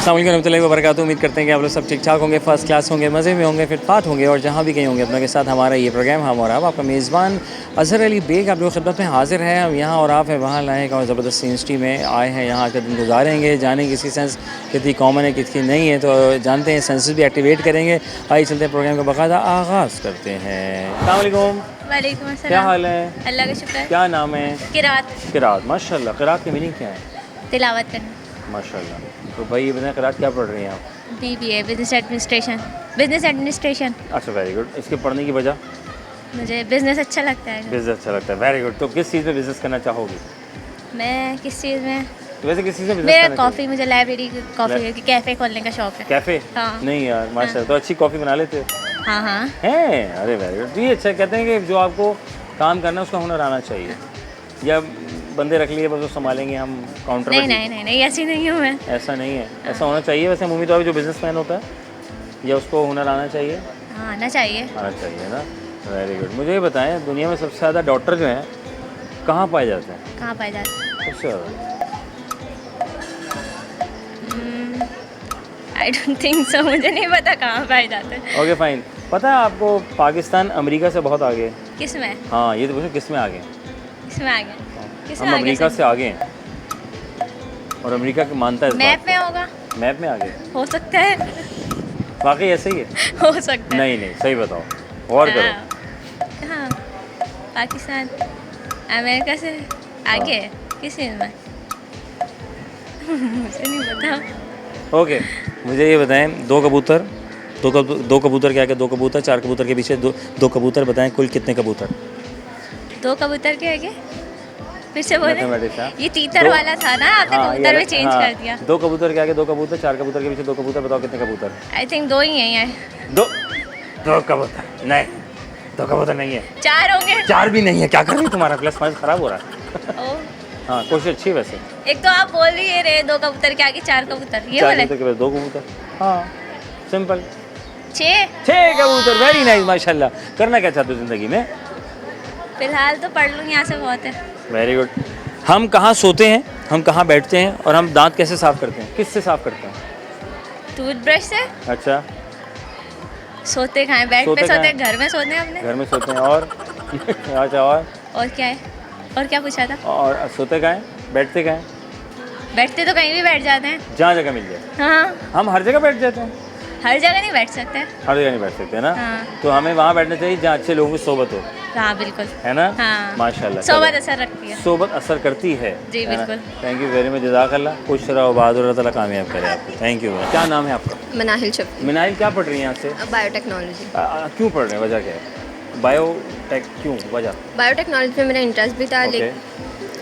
अस्सलाम वालेकुम रहमतुल्लाहि व बरकातुहू। उम्मीद करते हैं कि आप लोग सब ठीक ठाक होंगे, फर्स्ट क्लास होंगे, मज़े में होंगे, फिटफाट होंगे और जहाँ भी कहीं होंगे अपनों के साथ हमारा ये प्रोग्राम हम और आप आपका मेज़बान अज़हर अली बेग आप लोग की खिदमत में हाजिर है। हम यहाँ और आप है वहाँ लाएँ और ज़बरदस्त यूनिवर्सिटी में आए हैं, यहाँ आकर दिन गुजारेंगे, जानेंगे किसकी सेंस कितनी कॉमन है किसकी नहीं है, तो जानते हैं सेंसेस भी एक्टिवेट करेंगे। आइए चलते हैं प्रोग्राम का बाकायदा आगाज़ करते हैं। अस्सलाम वालेकुम। वालेकुम अस्सलाम। क्या हाल है? अल्लाह का शुक्र है। क्या नाम है? किरात। किरात, माशाल्लाह। किरात की मीनिंग क्या है? तिलावत करना। माशाल्लाह। तो भाई ये बताएं किरात क्या पढ़ रही हैं आप? BBA business administration. Business administration. अच्छा, वेरी गुड। इसके पढ़ने की वजह? मुझे बिजनेस अच्छा लगता है। बिजनेस अच्छा लगता है, वेरी गुड। तो किस चीज़ में बिजनेस करना चाहोगी? मैं किस चीज़ में? तो वैसे किस चीज़ में बिजनेस मेरा करना कॉफ़ी, मुझे लाइब्रेरी कॉफ़ी कैफ़े खोलने का शौक है। कैफ़े? हाँ। नहीं यार, माशाल्लाह। तो अच्छी कॉफ़ी बना लेते हो? हाँ हाँ। हैं, अरे वेरी गुड। तो ये अच्छा कहते हैं कि जो आपको काम करना है उसका हुनर आना चाहिए, या बंदे रख लिए बस वो संभालेंगे, हम काउंटर नहीं पर? नहीं नहीं नहीं, ऐसी नहीं हूँ मैं। ऐसा नहीं है, ऐसा होना चाहिए। वैसे मम्मी तो अभी जो बिजनेसमैन होता है या उसको हुनर आना चाहिए? हाँ, आना चाहिए। आना चाहिए ना, वेरी गुड। मुझे ये बताएं, दुनिया में सबसे ज़्यादा डॉक्टर जो हैं कहाँ पाए जाते हैं? कहाँ पाए जाते हैं? सबसे ज़्यादा? आई डोंट थिंक सो, मुझे नहीं पता कहाँ पाए जाते हैं। Okay fine. पता है आपको पाकिस्तान अमेरिका से बहुत आगे है? किस में? हाँ, ये तो पूछो किस में आगे हैं? किस में आगे? किस में हम आगे अमेरिका से आगे हैं और अमेरिका की मानता है इस मैप बात में को। होगा? मैप में आगे? हो सकता है। वाकई ऐसे ही है? हो सकता है। नहीं नहीं, सही बताओ और करो। हाँ, पाकिस्तान अमेरिका से आगे है किस चीज़ में? मुझे नहीं पता। ओके, मुझे ये बताएं, दो कबूतर के आगे दो कबूतर, चार कबूतर के पीछे दो कबूतर, बताएं कुल कितने कबूतर? दो कबूतर के आगे? फिर से बोले। मैथमेटिक्स। हाँ, ये तीतर वाला था ना, आपने कबूतर में चेंज कर दिया। दो कबूतर के आगे दो कबूतर, चार कबूतर के पीछे दो कबूतर, बताओ कितने कबूतर? आई थिंक दो ही हैं यार। दो कबूतर नहीं, दो कबूतर नहीं है। चार होंगे। चार भी नहीं है। क्या कर रही है, तुम्हारा प्लस माइनस खराब हो रहा है। ओ, हाँ, कोशिश अच्छी है वैसे। एक तो आप बोल रही है दो कबूतर के आगे चार कबूतर, ये चार बोले। कबूतर के पास दो कबूतर, हाँ सिंपल। 6 कबूतर, वेरी नाइस, माशाल्लाह। करना क्या चाहते हो ज़िंदगी में? फिलहाल तो पढ़ लूँ, यहाँ से बहुत है। Very good. हम कहाँ सोते हैं, हम कहाँ बैठते हैं और हम दांत कैसे साफ़ करते हैं? किससे साफ़ करते हैं? टूथब्रश से। अच्छा, सोते कहाँ हैं? बेड पे सोते सोते हैं, घर में सोते हैं अपने। घर में सोते हैं और अच्छा, और क्या है? और क्या पूछा था? और सोते कहाँ हैं, बैठते कहाँ हैं? बैठते तो कहीं भी बैठ जाते हैं। जहाँ जगह मिल जाए। हाँ, हम हर जगह बैठ जाते हैं? हर जगह नहीं बैठ सकते। हर जगह नहीं बैठ सकते ना। हाँ। तो हमें वहाँ बैठना चाहिए जहाँ अच्छे लोगों की सोबत हो, हाँ बिल्कुल। है ना? हाँ, माशाल्लाह। सोबत असर रखती है। सोबत असर करती है। जी, बिल्कुल। थैंक यू वेरी मच, जज़ाकल्लाह। खुश रहो, बहादुर, अल्लाह ताला कामयाब करे आपको। Thank you. क्या नाम है आपका? मनाहिल शफी। मिनाइल, क्या पढ़ रही हैं यहाँ से? बायोटेक्नोलॉजी। क्यों पढ़ रहे हैं, वजह क्या है? बायोटेक क्यों, वजह? बायोटेक्नोलॉजी में मेरा इंटरेस्ट भी था, ओके।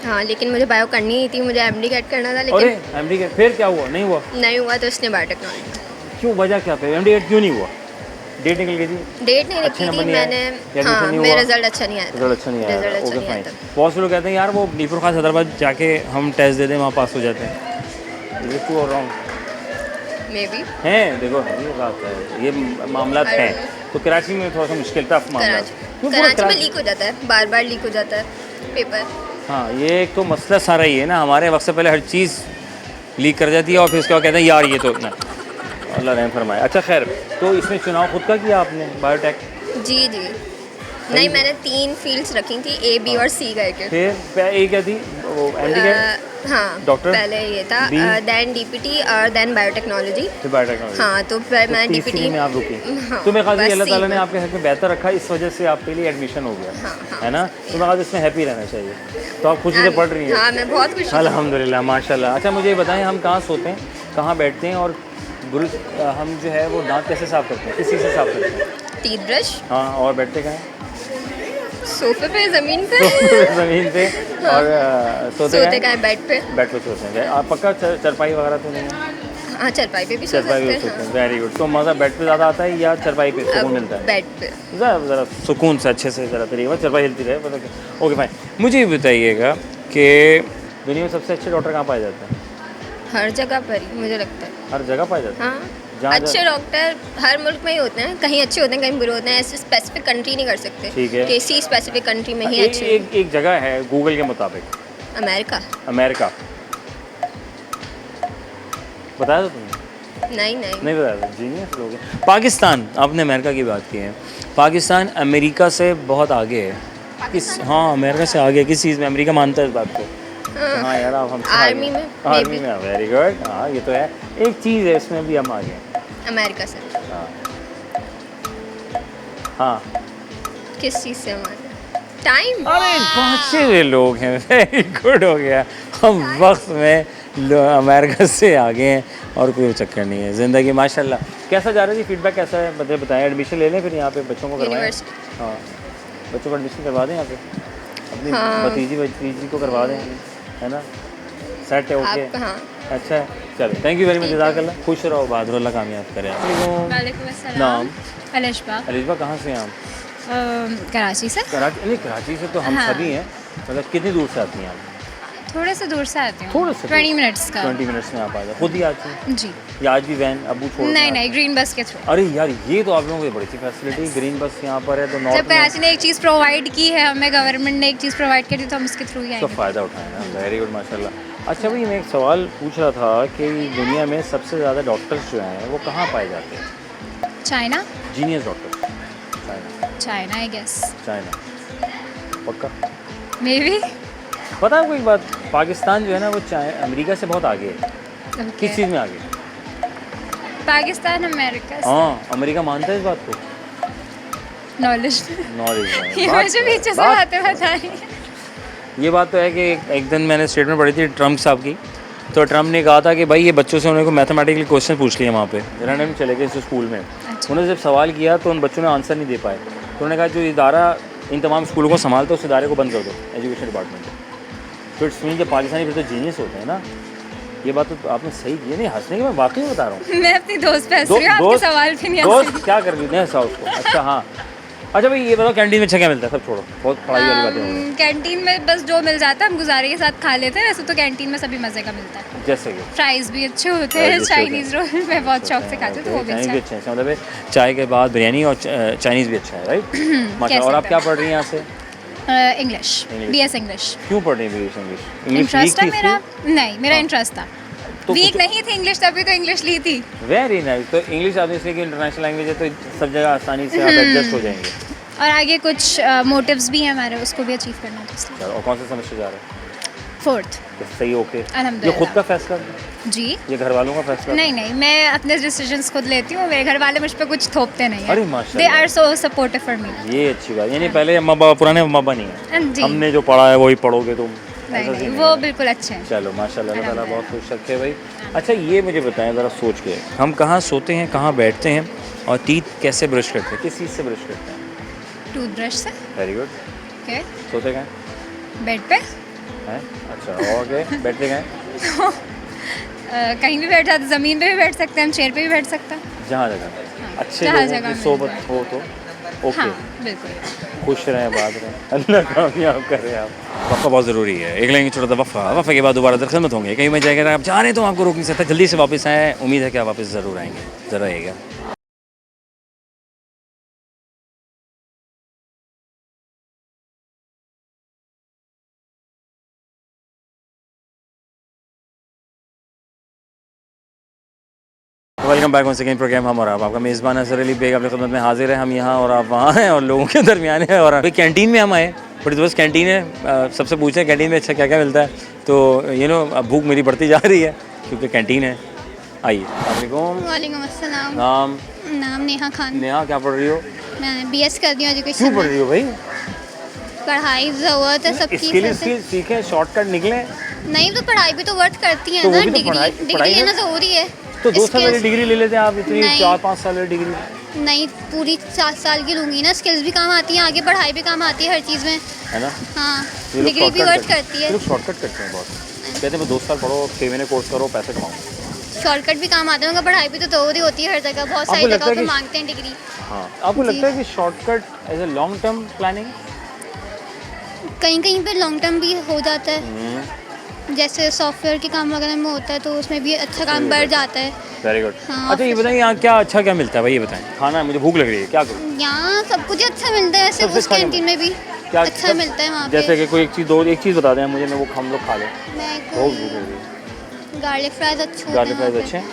हाँ, लेकिन मुझे बायो करनी ही थी, मुझे एमडी कैट करना था, अरे लेकिन एमडी के फिर क्या हुआ, नहीं हुआ? नहीं हुआ, तो इसने बायोटेक्नोलॉजी। क्यों, वजह क्या था? एमडी क्यों नहीं हुआ? डेट निकल गई थी? डेट नहीं अच्छे लिखी नंबर थी नहीं आए? मैंने। एडमिशन हाँ, नहीं मेरा हुआ? रिजल्ट अच्छा नहीं आया था। रिजल्ट अच्छा नहीं आया? रिजल्ट अच्छा ओके नहीं आया फाइन। था। बहुत से लोग कहते हैं यार वो नीपुर खास हैदराबाद जाके हम टेस्ट दे दें, वहाँ पास हो जाते हैं। इज इट ट्रू और रॉन्ग? May be. हैं, देखो ये बात है, ये मामला हैं। तो कराची में थोड़ा सा मुश्किल टफ मामला है। क्यों पूरा कराची में लीक हो जाता है, बार बार लीक हो जाता है पेपर। हाँ, ये एक तो मसला सारा ही है ना, हमारे वक्त से पहले हर चीज़ लीक कर जाती है और फिर उसके बाद कहते हैं यार ये तो ना, अल्लाह रहम फरमाए। अच्छा खैर, तो इसमें चुनाव खुद का किया आपने बायोटेक? जी जी। नहीं, मैंने 3 फील्ड्स रखी थी, A B और C करके। फिर ए क्या थी वो, एमडी कैट? हाँ, डॉक्टर? पहले ये था, B? देन डीपीटी और देन बायोटेक्नोलॉजी। फिर बायोटेक्नोलॉजी। हाँ, तो फिर मैं तीसरी डीपीटी में आप रुकी। हाँ, तो मैं ख्याल से बस अल्लाह C ताला ने में। आपके हक में बेहतर रखा, इस वजह से आपके लिए एडमिशन हो गया, हाँ, हाँ। है ना? तो मैं ख्याल इसमें हैप्पी रहना चाहिए। तो आप खुशी से पढ़ रही हैं? हाँ, मैं बहुत खुश हूँ। अल्हम्दुलिल्लाह, माशाल्लाह। अच्छा मुझे ये बताएं, हम कहाँ सोते हैं, कहाँ बैठते हैं और हम जो है वो दांत कैसे साफ़ करते हैं, किस चीज़ से साफ़ करते हैं? Teeth brush. हाँ, और बैठते कहाँ हैं? सोफे पे, ज़मीन पे। ज़मीन पे। और सोते सोते का है बेड पे। बेड पे सोते हैं। आप पक्का चरपाई वगैरह तो नहीं है? हाँ, चरपाई पे भी सो चरपाई पे सकते सोते हैं। हैं, वेरी गुड। तो मज़ा बेड पे ज़्यादा आता है या चरपाई पे सुकून मिलता है? बेड पे। ज़रा सुकून से अच्छे से ज़रा तरीके चरपाई हिलती रहे, मतलब। Okay fine. मुझे ये बताइएगा कि दुनिया में सबसे अच्छे डॉक्टर कहाँ पाए जाते हैं? हर जगह पर ही मुझे लगता है। हर जगह पाए जाते हैं? हाँ, जहाँ अच्छे डॉक्टर हर मुल्क में ही होते हैं, कहीं अच्छे होते हैं कहीं बुरे होते हैं, ऐसे स्पेसिफिक कंट्री नहीं कर सकते। ठीक है। कि इसी स्पेसिफिक कंट्री में ही अच्छे। एक जगह है गूगल के मुताबिक, अमेरिका। अमेरिका। बताया था तुमने? नहीं नहीं नहीं बताया, जीनियस लोग हैं। पाकिस्तान, आपने अमेरिका की बात की है, पाकिस्तान अमेरिका से बहुत आगे है। किस, हाँ अमेरिका से आगे है किस चीज़ में? अमेरिका मानता है इस बात को? हाँ यार आप हमसे आर्मी में, आर्मी में, वेरी गुड। हाँ ये तो है, एक चीज़ है इसमें भी हम आगे हैं। अमेरिका से हाँ हाँ, किस चीज़ से हमारे टाइम? अरे पहुँचे हुए लोग हैं, वेरी गुड हो गया। हम वक्त में अमेरिका से आगे हैं और कोई चक्कर नहीं है ज़िंदगी। माशाल्लाह। कैसा जा रहा है जी, फीडबैक कैसा है बताएं। एडमिशन ले लें फिर यहाँ पे बच्चों को करवाएं। यूनिवर्सिटी। हाँ बच्चों को एडमिशन करवा दें यहाँ पे, अपनी भतीजी को करवा दें, है ना? सेट है, ओके? आप हाँ अच्छा है, चलो थैंक यू वेरी मच, जज़ाकल्लाह। खुश रहो, बहादुर अल्लाह कामयाब करें। वालेकुम अस्सलाम। नाम? अलिशबा। अलिशबा, कहाँ से हैं आप? कराची से। कराची? नहीं कराची से तो हम हाँ। सभी हैं, मतलब कितनी दूर से आती हैं आप? थोड़े से दूर से आती हूँ। थोड़े से 20 मिनट्स का। 20 मिनट्स में आप आ जाए, खुद ही आती हैं जी। या आज भी वैन अबू छोड़? नहीं ग्रीन बस के थ्रू। अरे यार ये तो आप लोगों की बड़ी सी फैसिलिटी, ग्रीन बस यहाँ पर है तो नॉर्थ जब कराची ने एक चीज़ प्रोवाइड की है हमें, गवर्नमेंट ने एक चीज़ प्रोवाइड की थी तो हम उसके थ्रू ही का आएंगे। फ़ायदा उठाएं ना, वेरी गुड माशाल्लाह। अच्छा भाई मैं एक सवाल पूछ रहा था कि दुनिया में सबसे ज़्यादा डॉक्टर्स जो हैं वो कहाँ पाए जाते हैं? China. Genius doctor? China I guess. China पक्का? Maybe. पता है आपको एक बात, पाकिस्तान जो है ना वो अमेरिका से बहुत आगे है। किस चीज़ में आगे? पाकिस्तान अमेरिका से। हाँ अमेरिका मानता है इस बात को? नॉलेज। नॉलेज ये मुझे पीछे से बातें बता रही है। ये बात तो है कि एक दिन मैंने स्टेटमेंट पढ़ी थी ट्रम्प साहब की, तो ट्रम्प ने कहा था कि भाई ये बच्चों से उन्होंने को मैथमेटिकल क्वेश्चन पूछ लिया वहाँ पे, रैंडम चले गए स्कूल में। उन्होंने जब सवाल किया तो उन बच्चों ने आंसर नहीं दे पाए, तो उन्होंने कहा जो इदारा इन तमाम स्कूलों को संभालता है उस इदारे को बंद कर दो, एजुकेशन डिपार्टमेंट। तो इट्स मीन जब पाकिस्तानी फिर तो जीनियस होते हैं ना। ये बात तो आपने सही की है, नहीं हंसने की, मैं वाकई बता रहा हूँ। मैं अपनी दोस्त पे हंस रही हूँ, आपके सवाल भी नहीं हंस रही। दोस्त क्या कर रही है उसको? अच्छा हाँ, अच्छा भाई ये बताओ कैंटीन में अच्छा क्या मिलता है? सब छोड़ो, बहुत पढ़ाई वाली बातें हो गई। कैंटीन में बस जो मिल जाता है हम गुजारे के साथ खा लेते हैं। वैसे तो कैंटीन में सभी मज़े का मिलता है। जैसे कि फ्राइज़ भी अच्छे होते हैं, चाइनीज़ रोल मैं बहुत शौक से खाती हूँ तो वो भी चाइनीज़ अच्छा भी है। अच्छे हैं, मतलब चाय के बाद बिरयानी और चाइनीज़ भी अच्छा है, राइट? माशाल्लाह। और आप क्या पढ़ रही हैं यहाँ से? English, BS English. क्यों पढ़ रही हैं इंग्लिश? इंटरेस्ट है मेरा। नहीं मेरा इंटरेस्ट था, तो वीक नहीं थी इंग्लिश तभी तो इंग्लिश ली थी। Very nice. तो इंग्लिश आपने इसलिए कि इंटरनेशनल लैंग्वेज है तो सब जगह आसानी से आप एडजस्ट हो जाएंगे। और आगे कुछ मोटिव्स भी हैं हमारे, उसको भी अचीव करना है इसलिए। चलो, और कौन सा सेमेस्टर जा रहे हैं? 4th। तो सही, ओके। ये अल्हम्दुलिल्लाह। खुद का फैसला? जी ये घर वालों का फैसला? नहीं मैं अपने डिसीजंस खुद लेती हूँ, मेरे घर वाले मुझ पे कुछ थोपते नहीं अरे हैं। माशाल्लाह। They are so supportive for me. ये अच्छी बात, यानी पहले अम्मा बाबा, पुराने अम्मा बाबा नहीं है, जी हमने जो पढ़ा है वही पढ़ोगे तुम? ऐसा नहीं सीन वो है। बिल्कुल अच्छे हैं। चलो माशाल्लाह, अल्लाह ताला बहुत खुश रखे भाई। अच्छा ये मुझे बताएं ज़रा सोच के, हम कहाँ सोते हैं, कहाँ बैठते हैं और टीथ कैसे ब्रश करते हैं? किस चीज़ से ब्रश करते हैं? टूथब्रश से। Very good. ओके। सोते कहाँ बेड पे। हैं? अच्छा और क्या बैठते कहाँ? कहीं भी बैठ जाते, ज़मीन पे भी बैठ सकते हैं हम, चेयर पे भी बैठ सकते हैं। जहाँ जगह अच्छे जहाँ लोगों जगह की मिल सोबत जाए। हो तो ओके। हाँ बिल्कुल। खुश रहें, बात रहें, अल्लाह कामयाब करे आप। वफ़ा बहुत ज़रूरी है, एक लेंगे छोटा सा वफ़ा के बाद दोबारा दरखिदमत होंगे। कहीं में जाएगा अगर आप जा रहे हैं तो आपको रोक नहीं सकता, जल्दी से वापस आएँ। उम्मीद है कि आप वापस ज़रूर आएँगे, ज़रा आइएगा। Welcome back one second program हम और आप, आपका मेज़बान अज़हर अली बेग अपनी खिदमत में हाजिर है। हम यहाँ और आप वहाँ हैं और लोगों के दरमियान है। और अभी कैंटीन में हम आए, बड़ी दोस्त कैंटीन है, सबसे पूछे कैंटीन में अच्छा क्या क्या मिलता है, तो अब भूख मेरी बढ़ती जा रही है क्योंकि कैंटीन है। आइए। वालेकुम अस्सलाम। नाम? नाम नेहा खान। नेहा, क्या पढ़ रही हो? मैं BS कर दी हूँ एजुकेशन। क्यों पढ़ रही हो भाई? पढ़ाई ज़रूरत है सबकी। स्किल सीखें, शॉर्टकट निकले। नहीं तो पढ़ाई भी तो वर्थ करती है तो वो ना, भी तो डिग्री पढ़ाई लेना में- ज़रूरी है। तो 2 साल वाली Skills- डिग्री ले लेते हैं आप, इतनी नहीं। 4-5 साल वाली डिग्री नहीं पूरी 7 साल की लूँगी ना, स्किल्स भी काम आती हैं, आगे पढ़ाई भी काम आती है हर चीज़ में। है ना? हाँ ये लोग डिग्री भी shortcut वर्थ करती है। ये लोग शॉर्टकट करते हैं बहुत, कहते हैं 2 साल पढ़ो, 6 महीने कोर्स करो, पैसे कमाओ। शॉर्टकट भी काम आते हैं मगर पढ़ाई भी तो ज़रूरी होती है हर जगह, बहुत सारी आपको लगता जगहों है पे कि- मांगते हैं डिग्री। हाँ, आपको जी। लगता है कि shortcut as a long term planning? कहीं कहीं पे लॉन्ग टर्म भी हो जाता है, जैसे सॉफ्टवेयर के काम वगैरह में होता है तो उसमें भी अच्छा काम बढ़ जाता है। Very good. हाँ, अच्छा ये बताइए यहाँ क्या अच्छा क्या मिलता है भाई, ये बताएं। खाना, मुझे भूख लग रही है, क्या करूँ? यहाँ सब कुछ अच्छा मिलता है, वैसे सबसे उस अच्छा कैंटीन में भी क्या अच्छा मिलता है वहाँ जैसे पे। कि कोई एक चीज़ बता दें मुझे, मैं वो हम लोग खा लें। मैं बहुत भूख लग रही है। गार्लिक फ्राइज अच्छे होते गार्लिक हैं फ्राइज अच्छे हैं?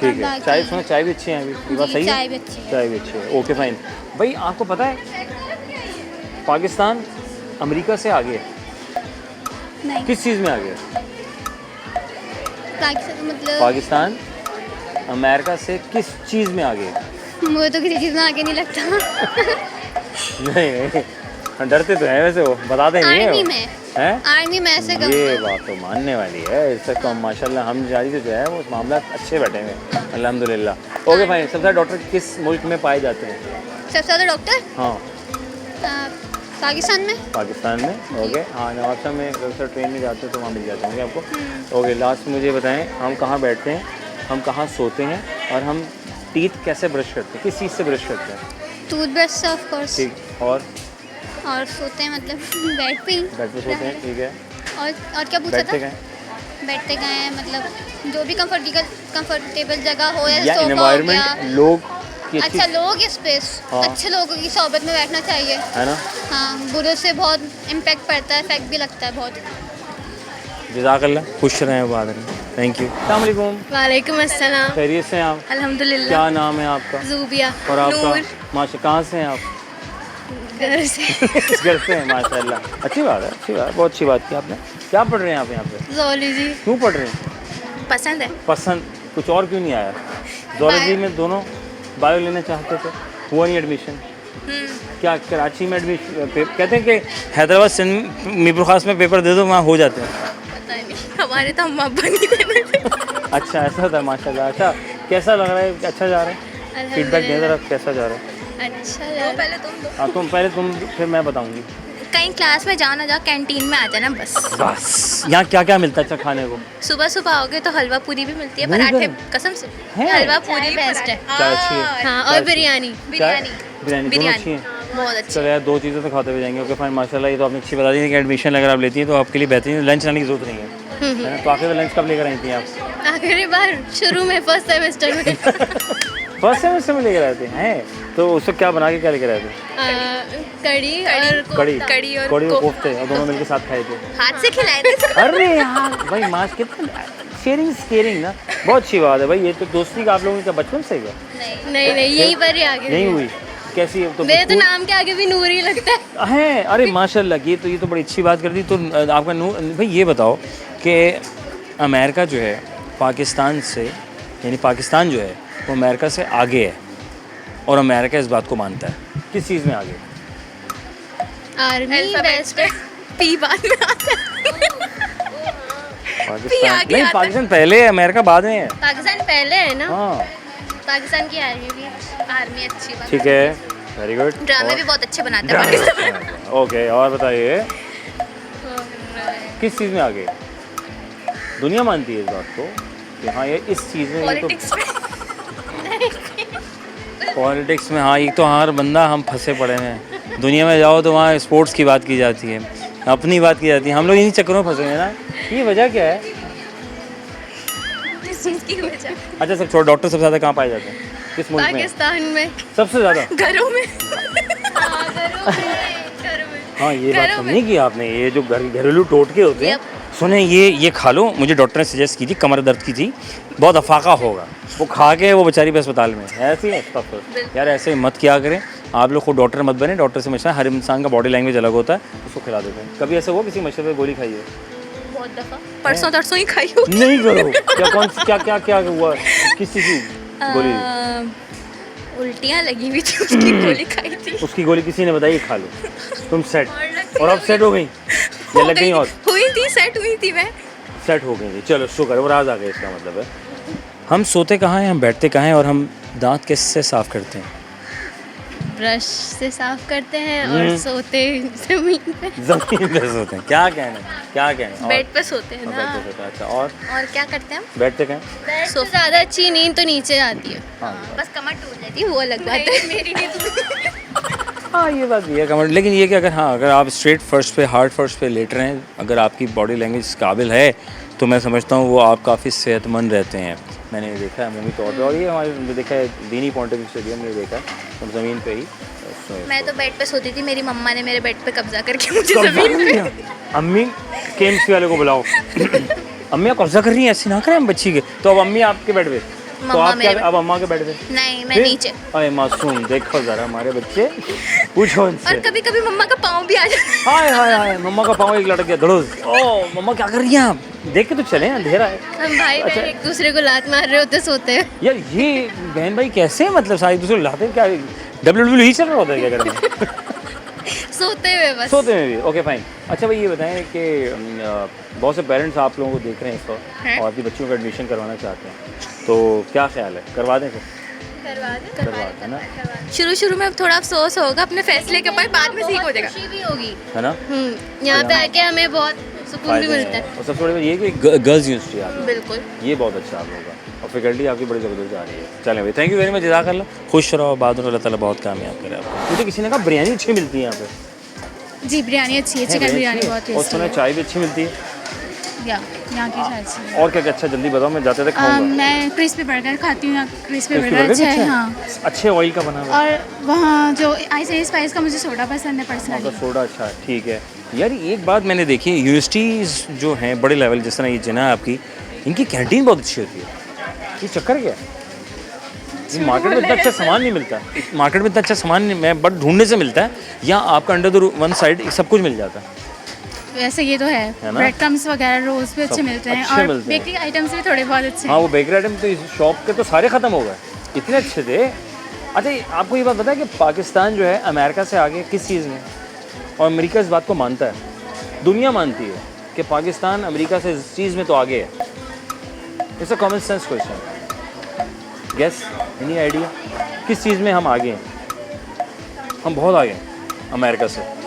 ठीक है। बाकी- चाय सुनो, चाय भी अच्छी है अभी, ये बात जी, सही है? चाय भी अच्छी है। चाय भी अच्छी है, ओके फाइन। भाई आपको पता है पाकिस्तान अमेरिका से आगे है, नहीं, किस चीज़ में आगे है? मतलब पाकिस्तान अमेरिका से किस चीज़ में आगे है? मुझे तो किसी चीज़ में आगे नहीं लगता। नहीं नहीं, डरते तो हैं वैसे, वो बताते नहीं आर्मी है में, हैं? आर्मी में ऐसे ये कहूँगा। बात तो मानने वाली है, इससे तो माशाल्लाह हम जारी से जो है वो मामला अच्छे बैठे हुए हैं अल्हम्दुलिल्लाह। Okay fine. सबसे ज़्यादा डॉक्टर किस मुल्क में पाए जाते हैं? सबसे ज़्यादा डॉक्टर हाँ पाकिस्तान में। पाकिस्तान में। ओके हाँ, नवाबशाह में अक्सर ट्रेन में जाते हैं तो वहाँ मिल जाते होंगे आपको। ओके लास्ट मुझे बताएं, हम कहाँ बैठते हैं, हम कहाँ सोते हैं, और हम टीथ कैसे ब्रश करते हैं, किस चीज़ से ब्रश करते हैं? टूथब्रश से ऑफ कोर्स। ठीक, और सोते हैं मतलब बेड पे ही। बेड पे सोते हैं, ठीक है। और क्या पूछा बैठते था? गए बैठते गए हैं मतलब जो भी कंफर्टेबल जगह हो, या सोफा हो एनवायरनमेंट, गया। लोग की अच्छी, अच्छा, लोग स्पेस, हाँ। अच्छे लोगों की सोबत में बैठना चाहिए। है ना? हाँ, बुरे से बहुत इम्पैक्ट पड़ता है, इफेक्ट भी लगता है बहुत। जज़ाकल्लाह, खुश रहें, आबाद रहें। Thank you. अस्सलाम वालेकुम। वालेकुम अस्सलाम। खैरियत से हैं आप? अल्हम्दुलिल्लाह। क्या नाम है आपका? ज़ूबिया। और आपका? नूर। माशा, कहाँ से हैं आप? घर से। घर से हैं, माशाल्लाह। अच्छी बात है, अच्छी बात है, बहुत अच्छी बात की आपने। क्या पढ़ रहे हैं आप यहाँ पे? ज़ूलॉजी क्यों पढ़ रहे हैं? पसंद है। पसंद, कुछ और क्यों नहीं आया? ज़ूलॉजी में दोनों बायो लेना चाहते थे, हुआ नहीं एडमिशन? क्या कराची में एडमिशन, कहते हैं कि हैदराबाद सिंध मीरपुर खास में पेपर दे दो, वहाँ हो जाते हैं। पता नहीं, हमारे तो अम्मा अब्बा नहीं देते। अच्छा ऐसा था, माशाल्लाह। अच्छा कैसा लग रहा है, अच्छा जा रहा है? फीडबैक दे जरा, कैसा जा रहा है? अच्छा पहले तुम दो। हाँ तुम पहले, तुम फिर मैं बताऊंगी। कहीं क्लास में जाओ ना जाओ, कैंटीन में आ जाना बस। बस यहाँ क्या क्या मिलता है अच्छा खाने को? सुबह सुबह आओगे तो हलवा पूरी भी मिलती है, वही पराठे, तो। कसम से है? हलवा पूरी बेस्ट है। चाय अच्छी है? हाँ, चाय और अच्छी। बिरयानी। बिरयानी दोनों अच्छी हैं? बहुत अच्छी। चलो यार, दो चीज़ें तो खाते हुए जाएंगे। ओके फाइन, माशाल्लाह। ये तो आपने अच्छी बता दी कि एडमिशन अगर आप लेती हैं तो आपके लिए बेहतरीन, लंच लाने की जरूरत नहीं है, है ना? तो आखिर लंच कब लेकर आई थी आप? आखिरी बार शुरू में फर्स्ट सेमेस्टर में। फर्स्ट सेमेस्टर में लेकर आए थे हैं? तो उसको क्या बना के क्या लेकर आए थे? कड़ी और कड़ी कड़ी और कड़ी और कोफ्ते, और दोनों मिलकर साथ खाए थे। हाथ से खिलाए थे। अरे यार भाई, मास कितना शेयरिंग केयरिंग ना, बहुत अच्छी बात है भाई। ये तो दोस्ती का आप लोगों का बचपन से ही है? नहीं यही पर ही आगे नहीं हुई? कैसी है? तो मेरे तो नाम के आगे भी नूर ही लगता है। अरे माशाल्लाह, ये तो बड़ी अच्छी बात कर दी। तो आपका नूर भाई, ये बताओ कि अमेरिका जो है पाकिस्तान से, यानी पाकिस्तान जो है वो अमेरिका से आगे है, और अमेरिका इस बात को मानता है। किस चीज़ में आगे? आर्मी बेस्ट है। पी बाद में आता है। पाकिस्तान आगे नहीं, आता है। पाकिस्तान पहले है, अमेरिका बाद में है। पाकिस्तान पहले है ना। हाँ पाकिस्तान की आर्मी अच्छी बात। ठीक है, वेरी गुड। ड्रामे भी बहुत अच्छे बनाते हैं पाकिस्तान। ओके, और बताइए किस चीज़ में आगे? दुनिया मानती है इस बात को कि हाँ ये इस चीज़ में, ये तो पॉलिटिक्स में। पॉलिटिक्स में। हाँ, ये तो हर बंदा हम फंसे पड़े हैं। दुनिया में जाओ तो वहाँ स्पोर्ट्स की बात की जाती है, अपनी बात की जाती है। हम लोग इन्हीं चक्करों में फंसे हैं ना। ये वजह क्या है? किस चीज़ की वजह? अच्छा सब छोड़, डॉक्टर सबसे ज़्यादा कहाँ पाए जाते हैं, किस मुल्क में? पाकिस्तान में सबसे ज़्यादा? घरों में। हाँ ये बात घरों तो में। नहीं की आपने। ये जो घरेलू टोटके होते हैं, सुने ये खा लो, मुझे डॉक्टर ने सजेस्ट की थी, कमर दर्द की थी, बहुत अफाका होगा, वो खा के वो बेचारी भी अस्पताल में है। ऐसी है यार, ऐसे मत किया करें आप लोग। खुद डॉक्टर मत बने, डॉक्टर से मशवरा, हर इंसान का बॉडी लैंग्वेज अलग होता है, उसको खिला देते हैं। कभी ऐसा हुआ किसी मशवरे पे गोली खाई है? बहुत दफा, परसों तरसों ही खाई हो। नहीं करो। क्या कौन क्या क्या क्या हुआ, किस चीज़ की गोली? उल्टियाँ लगी हुई थी, उसकी गोली खाई थी। उसकी गोली किसी ने बताई, खा लो तुम सेट, और अब सेट हो गई या लग गई? और हुई थी, सेट हुई थी मैं। सेट हो गई थी, चलो शुक्र है, वो राज आ गया। इसका मतलब है हम सोते कहाँ हैं, हम बैठते कहाँ हैं, और हम दांत किससे साफ़ करते हैं? ब्रश से साफ करते हैं और सोते जमीन पे। ज़मीन पे सोते हैं? क्या कहना? बेड पे सोते हैं ना। बेड पे सोते हैं, अच्छा। और क्या करते हैं हम? बैठते कहाँ? सबसे ज़्यादा अच्छी नींद तो नीचे आती है। हाँ बस कमर टूट जाती है, वो अलग बात है। मेरी नींद। हाँ ये बात भी है कमर, लेकिन ये कि अगर आप स्ट्रेट फर्श पे, हार्ड फर्श पे लेट रहे हैं, अगर आपकी बॉडी लैंग्वेज काबिल है, तो मैं समझता हूँ वो आप काफ़ी सेहतमंद रहते हैं। मैंने ये देखा है अमूमी तौर पे, और ये हमारे देखा है दीनी पॉइंट ऑफ व्यू से भी हमने देखा है, हम ज़मीन पे ही मैं तो बेड पे सोती थी, मेरी मम्मा ने मेरे बेड पे कब्जा करके मुझे ज़मीन पे। अम्मी केएमसी वाले को बुलाओ। अम्मी कब्जा कर रही हैं, ऐसी ना करें हम बच्ची के। तो अब अम्मी आपके बेड पे, मम्मा तो आप क्या मेरे अब अम्मा के बैठ गए? नहीं, मैं फिर? नीचे। अरे मासूम, देखो जरा हमारे बच्चे, पूछो और उनसे। कभी कभी मम्मा का पाँव भी आ जाता है। हाय हाय हाय, मम्मा का पाँव एक लटक गया धड़ोस। ओ मम्मा क्या कर रही हैं आप? देख के तो चले, अंधेरा है। हम भाई अच्छा। बहन एक दूसरे को लात मार रहे होते सोते हैं। यार ये बहन भाई कैसे मतलब सारे दूसरे लाते हैं क्या? WWE ही चल रहा होता है क्या घर में? सोते हुए बस। सोते में भी? Okay fine. अच्छा भाई ये बताएं कि बहुत से पेरेंट्स आप लोगों को देख रहे हैं इस वक्त हैं? और अपनी बच्चियों का एडमिशन करवाना चाहते हैं, तो क्या ख्याल है, करवा दें फिर? करवा दें ना, शुरू शुरू में थोड़ा अफसोस होगा अपने फैसले के ऊपर, बाद में ठीक हो जाएगा। खुशी भी होगी। है ना? यहाँ पे आके हमें बहुत सुकून भी मिलता है। और सबसे बड़ी बात ये है कि गर्ल्स यूनिवर्सिटी आ रही है, बिल्कुल। ये बहुत अच्छा आप लोगों का, और फैकल्टी आपकी बड़ी ज़बरदस्त आ रही है। चलें भाई, थैंक यू वेरी मच, जज़ाकल्लाह, खुश रहो, बाद में अल्लाह ताला बहुत कामयाब करे आपको। मुझे किसी ने कहा बिरयानी अच्छी मिलती है यहाँ पे। जी बिरयानी अच्छी है, चिकन बिरयानी बहुत और टेस्टी सुना है। चाय भी अच्छी मिलती है। या यहाँ की चाय अच्छी है। और क्या क्या अच्छा, जल्दी बताओ, मैं जाते तक खाऊंगा। मैं क्रिस्पी बर्गर खाती हूँ, क्रिस्पी क्रिस्पी बर्गर बर्गर भी अच्छा है। अच्छा हाँ, अच्छे ऑयल का बना हुआ है। और वहाँ जो आइस स्पाइस का मुझे सोडा पसंद है वहाँ का पर्सनली। सोडा अच्छा है, ठीक है। यार एक बात मैंने देखी, यूनिवर्सिटीज़ जो हैं बड़े लेवल, जिस तरह ये जना है आपकी, इनकी कैंटीन बहुत अच्छी होती है। ये चक्कर क्या है? ये मार्केट में इतना अच्छा सामान नहीं मिलता, मार्केट में इतना अच्छा सामान नहीं, मैं बट ढूंढने से मिलता है, यहाँ आपका अंडर द वन साइड सब कुछ मिल जाता है। वैसे ये तो है, है ना? ब्रेड क्रम्स वगैरह रोल्स भी अच्छे सब मिलते हैं, अच्छे और मिलते हैं। बेकरी आइटम्स भी थोड़े बहुत अच्छे हाँ हैं। वो बेकरी आइटम तो इस शॉप के तो सारे ख़त्म हो गए, इतने अच्छे थे। अच्छा आपको ये बात पता है कि पाकिस्तान जो है अमेरिका से आगे किस चीज़ में, और अमेरिका इस बात को मानता है, दुनिया मानती है कि पाकिस्तान अमेरिका से इस चीज़ में तो आगे है। It's a common sense question, guess, any idea किस चीज़ में हम आगे हैं? हम बहुत आगे हैं अमेरिका से।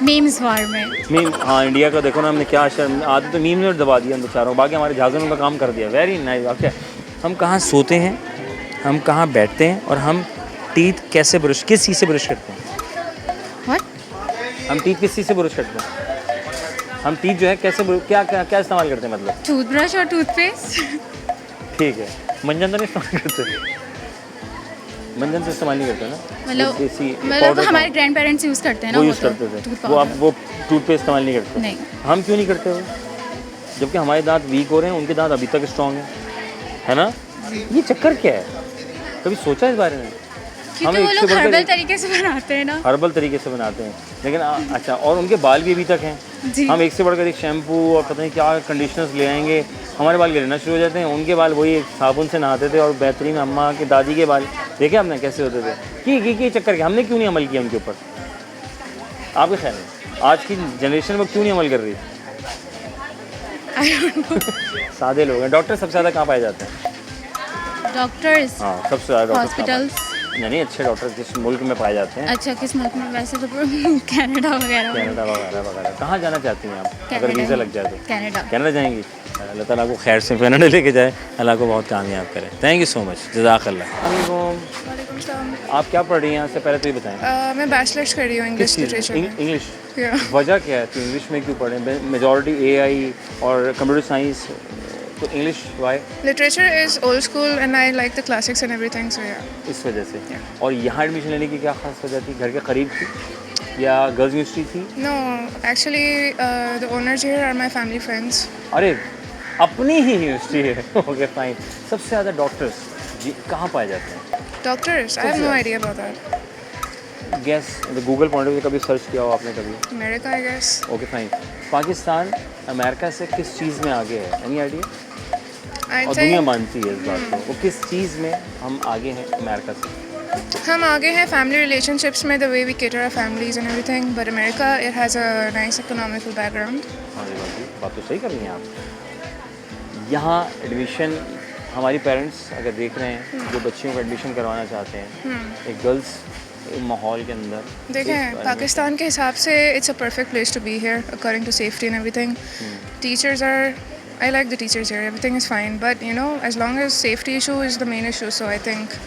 मीम्स वार में। मीम, हाँ इंडिया का देखो ना, हमने क्या शर्म आते तो मीम ने दबा दिया हम बेचारों, बाकी हमारे जहाज़ों ने उनका काम कर दिया। Very nice. अच्छा हम कहाँ सोते हैं, हम कहाँ बैठते हैं, और हम टीथ कैसे ब्रश, किस चीज़ से ब्रश करते हैं? व्हाट? हम टीथ किस चीज़ से ब्रश करते हैं? हम टीथ जो है कैसे क्या क्या क्या इस्तेमाल करते हैं मतलब? टूथब्रश और टूथपेस्ट। ठीक है, मंजन तो नहीं इस्तेमाल करते? मंजन से इस्तेमाल नहीं करते ना? मतलब वो देसी मतलब powder हमारे का- ग्रैंड पेरेंट्स यूज़ करते हैं ना, वो वो यूज़ तो करते थे, टूथ वो आप पाउडर। वो टूथपेस्ट इस्तेमाल नहीं करते? नहीं। हम क्यों नहीं करते वो, जबकि हमारे दांत वीक हो रहे हैं, उनके दांत अभी तक स्ट्रॉन्ग है ना? ये चक्कर क्या है, कभी सोचा इस बारे में? क्योंकि वो लोग हर्बल तरीके से बनाते हैं ना। हर्बल तरीके से बनाते हैं, लेकिन अच्छा, और उनके बाल भी अभी तक हैं। जी। हम एक से बढ़कर एक शैम्पू और पता नहीं क्या कंडीशनर्स ले आएंगे, हमारे बाल गिरना शुरू हो जाते हैं, उनके बाल वही एक साबुन से नहाते थे, और बेहतरीन अम्मा की दादी के बाल देखे आपने कैसे होते थे। कि चक्कर के हमने क्यों नहीं अमल किया उनके ऊपर? आपके ख्याल में आज की जनरेशन में क्यों नहीं अमल कर रही? सादे लोग हैं। डॉक्टर सबसे ज़्यादा कहाँ पाए जाते हैं? डॉक्टर्स, हाँ सबसे ज़्यादा डॉक्टर हॉस्पिटल्स। नहीं अच्छे डॉक्टर जिस मुल्क में पाए जाते हैं, अच्छा किस मुल्क में? वैसे तो कनाडा वगैरह। कनाडा वगैरह वगैरह। कहाँ जाना चाहती हैं आप अगर कनाडा वीज़ा ही। लग जाए तो? कनाडा। कनाडा जाएंगी? अल्लाह ताला को खैर से कनाडा लेके जाए, अल्लाह को बहुत कामयाब करे। थैंक यू सो मच, जज़ाकल्लाह। वालेकुम सलाम। आप क्या पढ़ रही हैं? यहाँ से पहले तो ये बताएं। मैं बैचलर्स कर रही हूँ इंग्लिश किस चीज़ लिटरेचर में? में। इंग्लिश। Yeah. वजह क्या है तो इंग्लिश में क्यों पढ़ें? मेजॉरिटी एआई और कंप्यूटर साइंस, तो English why? Literature is old school and I like the classics and everything, so yeah. इस वजह से। और यहाँ एडमिशन लेने की क्या खास वजह थी? घर के करीब थी या गर्ल्स यूनिवर्सिटी थी? No, actually, the owners here are my family friends. अरे अपनी ही यूनिवर्सिटी है। Okay fine. सबसे ज़्यादा डॉक्टर्स जी कहाँ पाए जाते हैं? Doctors, I have no idea about that. Gas Google point से कभी सर्च किया हो आपने कभी? America, I guess. Okay fine. Pakistan America से किस चीज़ में आगे है? Any idea? I और दुनिया think मानती है इस बात को, वो किस चीज़ में हम आगे हैं अमेरिका से? हम आगे हैं family relationships में, the way we cater our families and everything, but America, it has a nice economical background. हाँ ये बात तो सही कर रही हैं आप। यहाँ एडमिशन हमारी पेरेंट्स अगर देख रहे हैं जो बच्चियों को एडमिशन करवाना चाहते हैं एक गर्ल्स माहौल के अंदर, तो इस देखें बारे में पाकिस्तान के हिसाब से it's a perfect place to be here according to safety and everything. Teachers are, I like the teachers here, everything is fine, but you know, as long as safety issue is the main issue, so I think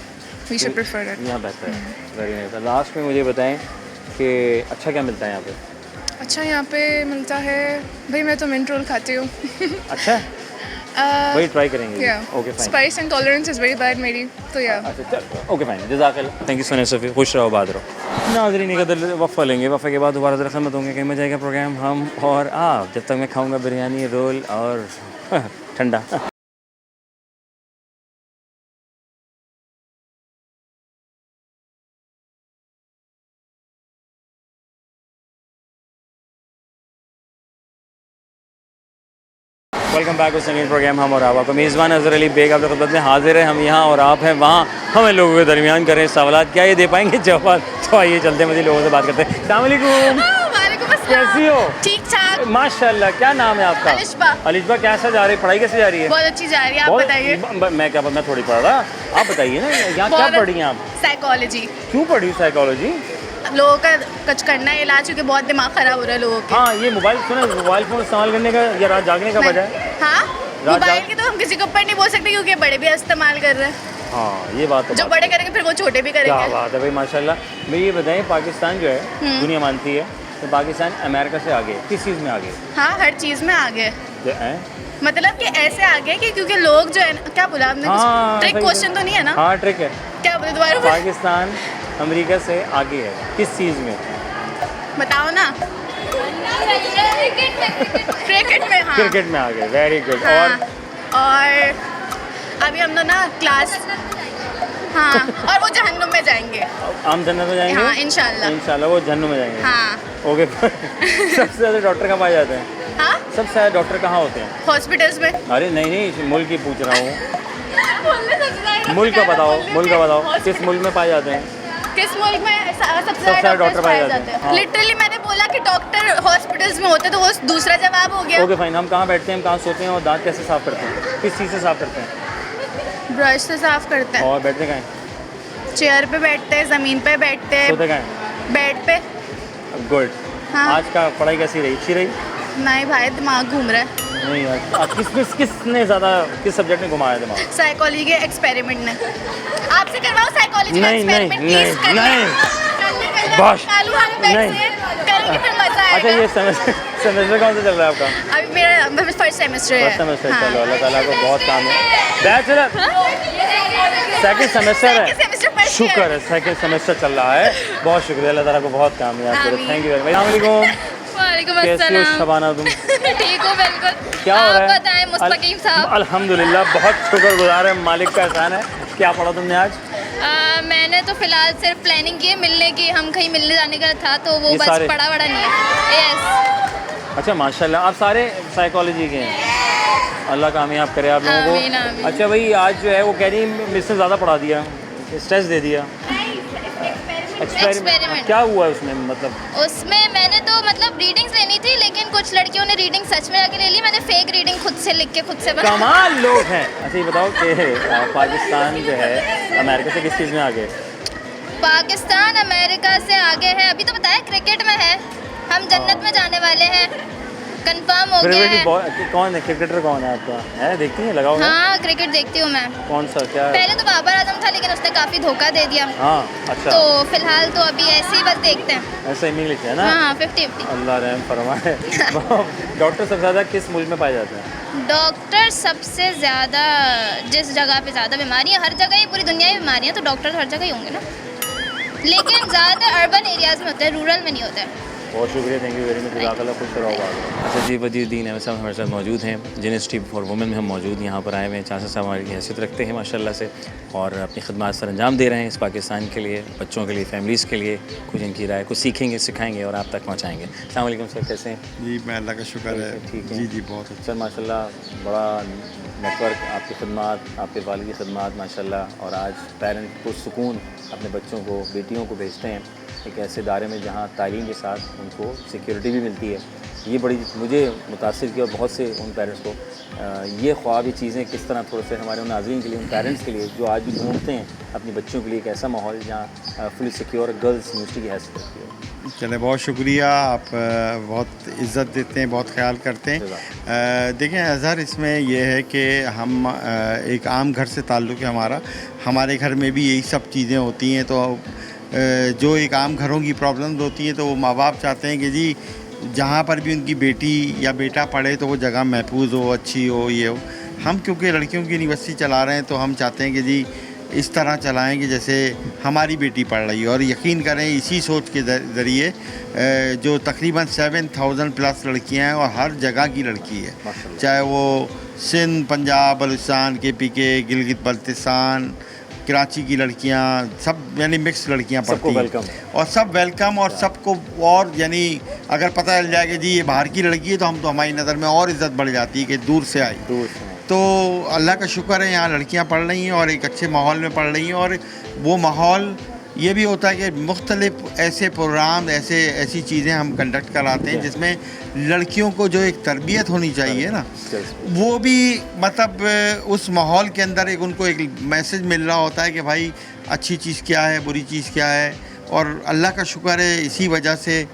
we should prefer it. यहाँ बेहतर है। Very nice. Last में मुझे बताएं कि अच्छा क्या मिलता है यहाँ पे? अच्छा यहाँ पे मिलता है भाई, मैं तो मिंट रोल खाती हूँ। अच्छा है? वही ट्राई करेंगे। Yeah. Okay fine. Spice intolerance is very bad मेरी, तो yeah. अच्छा चल ओके फाइन, जज़ाकल्लाह। Thank you so much Safi, खुश रहो, बात रहो। नाज़रीन कदर वफ़ा लेंगे, वफ़ा के बाद दोबारा ज़रा खिदमत होंगे। कहीं में जाएगा प्रोग्राम हम और आप, जब तक मैं खाऊंगा बिरयानी रोल और ठंडा। वेलकम बैक टू संगीत प्रोग्राम हम और आप। आपका मेज़बान अज़हर अली बेग आपकी खिदमत में हाजिर है। हम यहाँ और आप हैं वहाँ। हम इन लोगों के दरमियान करें सवाल, क्या ये दे पाएंगे जवाब? तो आइए चलते हैं, मज़ीद लोगों से बात करते हैं। अस्सलाम वालेकुम, कैसी हो? ठीक ठाक। माशाल्लाह, क्या नाम है आपका? अलिशबा। अलिशबा, कैसा जा रही है पढ़ाई, कैसे जा रही है? बहुत अच्छी जा रही है, आप बताइए। मैं क्या, मैं थोड़ी पढ़ रहा, आप बताइए ना, यहाँ क्या पढ़ी हैं आप? साइकोलॉजी। क्यों पढ़ी साइकोलॉजी? लोगों का कुछ करना है इलाज, क्योंकि बहुत दिमाग खराब हो रहा है लोगों के। हाँ, ये मोबाइल फ़ोन इस्तेमाल करने का या रात जागने का वजह है? हाँ, मोबाइल की तो हम किसी के ऊपर नहीं बोल सकते, क्योंकि बड़े भी इस्तेमाल कर रहे हैं। हाँ, ये बात है। जो बड़े करेंगे फिर वो छोटे भी क्या करेंगे। बात है भाई, माशाल्लाह। मैं ये बताएं, पाकिस्तान जो है दुनिया मानती है तो पाकिस्तान अमेरिका से आगे, किस चीज़ में आगे? हाँ, हर चीज़ में आगे। हैं? मतलब कि ऐसे आगे कि क्योंकि लोग जो है ना, क्या बोला आपने? हाँ, ट्रिक सही क्वेश्चन तो नहीं है ना? हाँ, ट्रिक है। क्या बोले दोबारा बोलो। पाकिस्तान अमेरिका से आगे है किस चीज़ में? बताओ ना। क्रिकेट में। हाँ, क्रिकेट में आगे, वेरी गुड। हाँ, और अभी हम लोग ना क्लास, हाँ, और वो जहन्नुम में जाएंगे। हम जन्नत में जाएंगे? हाँ, इंशाल्लाह। इंशाल्लाह वो जन्नत में जाएंगे। हाँ। ओके। सबसे ज़्यादा डॉक्टर कहाँ पाए जाते हैं? हाँ, सबसे ज़्यादा डॉक्टर कहाँ होते हैं? हॉस्पिटल्स में। अरे नहीं, मुल्क की पूछ रहा हूँ। बोलने सकता है। मुल्क का बताओ, किस मुल्क में पाए जाते हैं? किस मुल्क में सबसे ज़्यादा ज़्यादा डॉक्टर पाए जाते हैं? हाँ। लिटरली मैंने बोला कि डॉक्टर हॉस्पिटल्स में होते, तो वो दूसरा जवाब हो गया। Okay fine. हम कहाँ बैठते हैं, हम कहाँ सोते हैं और दांत कैसे साफ करते हैं? किस चीज़ से साफ करते हैं? ब्रश से साफ करते हैं। और बैठते कहाँ हैं? चेयर पे बैठते हैं, ज़मीन पे बैठते हैं, सोते कहाँ हैं? बेड पे। गुड। हाँ। आज का पढ़ाई कैसी रही? अच्छी रही? नहीं भाई, दिमाग घूम रहा है। नहीं यार, आज किसने ज़्यादा किस सब्जेक्ट में घुमाया दिमाग? साइकोलॉजी के एक्सपेरिमेंट ने। आपसे करवाओ साइकोलॉजी का नहीं, एक्सपेरिमेंट, नहीं, प्लीज कर नहीं। बस। नहीं। करेंगे फिर मजा अच्छा, आएगा। ये सेमेस्टर कौन सा चल रहा है आपका? अभी मेरा फर्स्ट सेमेस्टर है। फर्स्ट सेमेस्टर हाँ। चलो, अल्लाह ताला को बहुत काम है। Bachelor second semester Second semester है, first शुक्र year। है सेकंड सेमेस्टर चल रहा है। बहुत शुक्रिया, अल्लाह ताला को बहुत काम है आपको। आमीन। Thank you very much. अस्सलाम वालेकुम, वालेकुम कैसी हो अस्सलाम। शबाना तुम? ठीक हो? बिल्कुल। क्या हो रहा है? आप बताएं मुस्तकीम साहब। अल्हम्दुलिल्लाह, बहुत शुक्रगुजार है, मालिक का एहसान है। क्या पढ़ा तुमने आज? मैंने तो फिलहाल सिर्फ प्लानिंग की है मिलने की, हम कहीं मिलने जाने का था, तो वो ये बस सारे? पढ़ा वड़ा नहीं है। यस। अच्छा माशाल्लाह, आप सारे साइकोलॉजी के हैं। अल्लाह कामयाब करे आप लोगों आमीन, को। आमीन। अच्छा भाई, आज जो है वो कह रही मुझसे ज़्यादा पढ़ा दिया, स्ट्रेस दे दिया। एक्सपेरिमेंट। क्या हुआ उसमें, मतलब? उसमें मैंने तो मतलब रीडिंग्स लेनी थी, लेकिन कुछ लड़कियों ने रीडिंग सच में जाके ले ली। मैंने फेक रीडिंग खुद से लिख के खुद से बना। कमाल लोग हैं। अच्छा ये बताओ कि पाकिस्तान जो है अमेरिका से किस चीज़ में आगे? पाकिस्तान अमेरिका से आगे है, अभी तो बताया क्रिकेट में है। हम जन्नत में जाने वाले हैं, कंफर्म हो गया है। कौन है क्रिकेटर, कौन है आपका? है, देखती है, लगाओ। हाँ, क्रिकेट देखती हूँ मैं। कौन सा, क्या है? पहले तो बाबर आजम था, लेकिन उसने काफ़ी धोखा दे दिया। हाँ, अच्छा। तो फिलहाल तो अभी ऐसे ही बस देखते हैं। ऐसा इंग्लिश है ना? हाँ, 50-50। अल्लाह रहम फरमाए। डॉक्टर सबसे ज़्यादा किस मुल्क में पाए जाते हैं? डॉक्टर सबसे ज़्यादा जिस जगह पे ज़्यादा बीमारियाँ, हर जगह ही पूरी दुनिया में बीमारियाँ, तो डॉक्टर तो हर जगह ही होंगे ना, लेकिन ज़्यादातर अर्बन एरियाज़ में होते हैं, रूरल में नहीं होते हैं। बहुत शुक्रिया, थैंक यू वेरी मच, जज़ाकल्लाह, खुश रहो। अच्छा जी, वजीउद्दीन अहमद साहब हमारे साथ मौजूद हैं, जिन इंस्टीट्यूट फॉर वुमेन में हम मौजूद यहाँ पर आए हुए हैं। चाचा साहब हमारी हैसियत रखते हैं माशाल्लाह से, और अपनी खदमात सर अंजाम दे रहे हैं इस पाकिस्तान के लिए, बच्चों के लिए, फैमिलीज़ के लिए। कुछ इनकी राय, कुछ सीखेंगे, सिखाएंगे और आप तक पहुँचाएँगे। अस्सलाम वालेकुम सर, कैसे हैं? जी, मैं अल्लाह का शुक्र है। ठीक है जी जी, बहुत अच्छा। सर माशाल्लाह, बड़ा नेटवर्क, आपकी खदमात, आपके वालिद की खदमात माशाल्लाह, और आज पेरेंट को सुकून अपने बच्चों को, बेटियों को भेजते हैं एक ऐसे इदारे में जहाँ तालीम के साथ उनको सिक्योरिटी भी मिलती है। ये बड़ी मुझे मुतासिर किया, और बहुत से उन पेरेंट्स को ये ख्वाब, ये चीज़ें किस तरह थोड़े से हमारे उन नाज़रीन के लिए, उन पेरेंट्स के लिए जो आज भी ढूंढते हैं अपनी बच्चों के लिए एक ऐसा माहौल जहाँ फुली सिक्योर गर्ल्स यूनिवर्सिटी की हैसियत होती है। चले, बहुत शुक्रिया, आप बहुत इज़्ज़त देते हैं, बहुत ख्याल करते हैं। देखें अज़हर, इसमें यह है कि हम एक आम घर से ताल्लुक़ है हमारा, हमारे घर में भी यही सब चीज़ें होती हैं। तो जो एक आम घरों की प्रॉब्लम्स होती हैं, तो वो माँ बाप चाहते हैं कि जी जहाँ पर भी उनकी बेटी या बेटा पढ़े तो वो जगह महफूज हो, अच्छी हो, ये हो। हम क्योंकि लड़कियों की यूनिवर्सिटी चला रहे हैं, तो हम चाहते हैं कि जी इस तरह चलाएं कि जैसे हमारी बेटी पढ़ रही है। और यकीन करें, इसी सोच के ज़रिए जो तकरीबन 7000 प्लस लड़कियां हैं, और हर जगह की लड़की है, चाहे वो सिंध, पंजाब, बलूचिस्तान, KPK, गिलगित बल्तिस्तान, कराची की लड़कियां, सब यानी मिक्स लड़कियां सबको पढ़ती हैं welcome है। और सब वेलकम और सबको, और यानी अगर पता चल जाए कि जी ये बाहर की लड़की है तो हमारी नज़र में और इज़्ज़त बढ़ जाती है कि दूर से आई। दूर से तो अल्लाह का शुक्र है यहाँ लड़कियाँ पढ़ रही हैं और एक अच्छे माहौल में पढ़ रही हैं। और वो माहौल ये भी होता है कि मुख्तलिफ ऐसे प्रोग्राम, ऐसी चीज़ें हम कंडक्ट कराते हैं जिसमें लड़कियों को जो एक तरबियत होनी चाहिए ना, वो भी मतलब उस माहौल के अंदर एक उनको एक मैसेज मिल रहा होता है कि भाई अच्छी चीज़ क्या है, बुरी चीज़ क्या है। और अल्लाह का शुक्र है इसी वजह से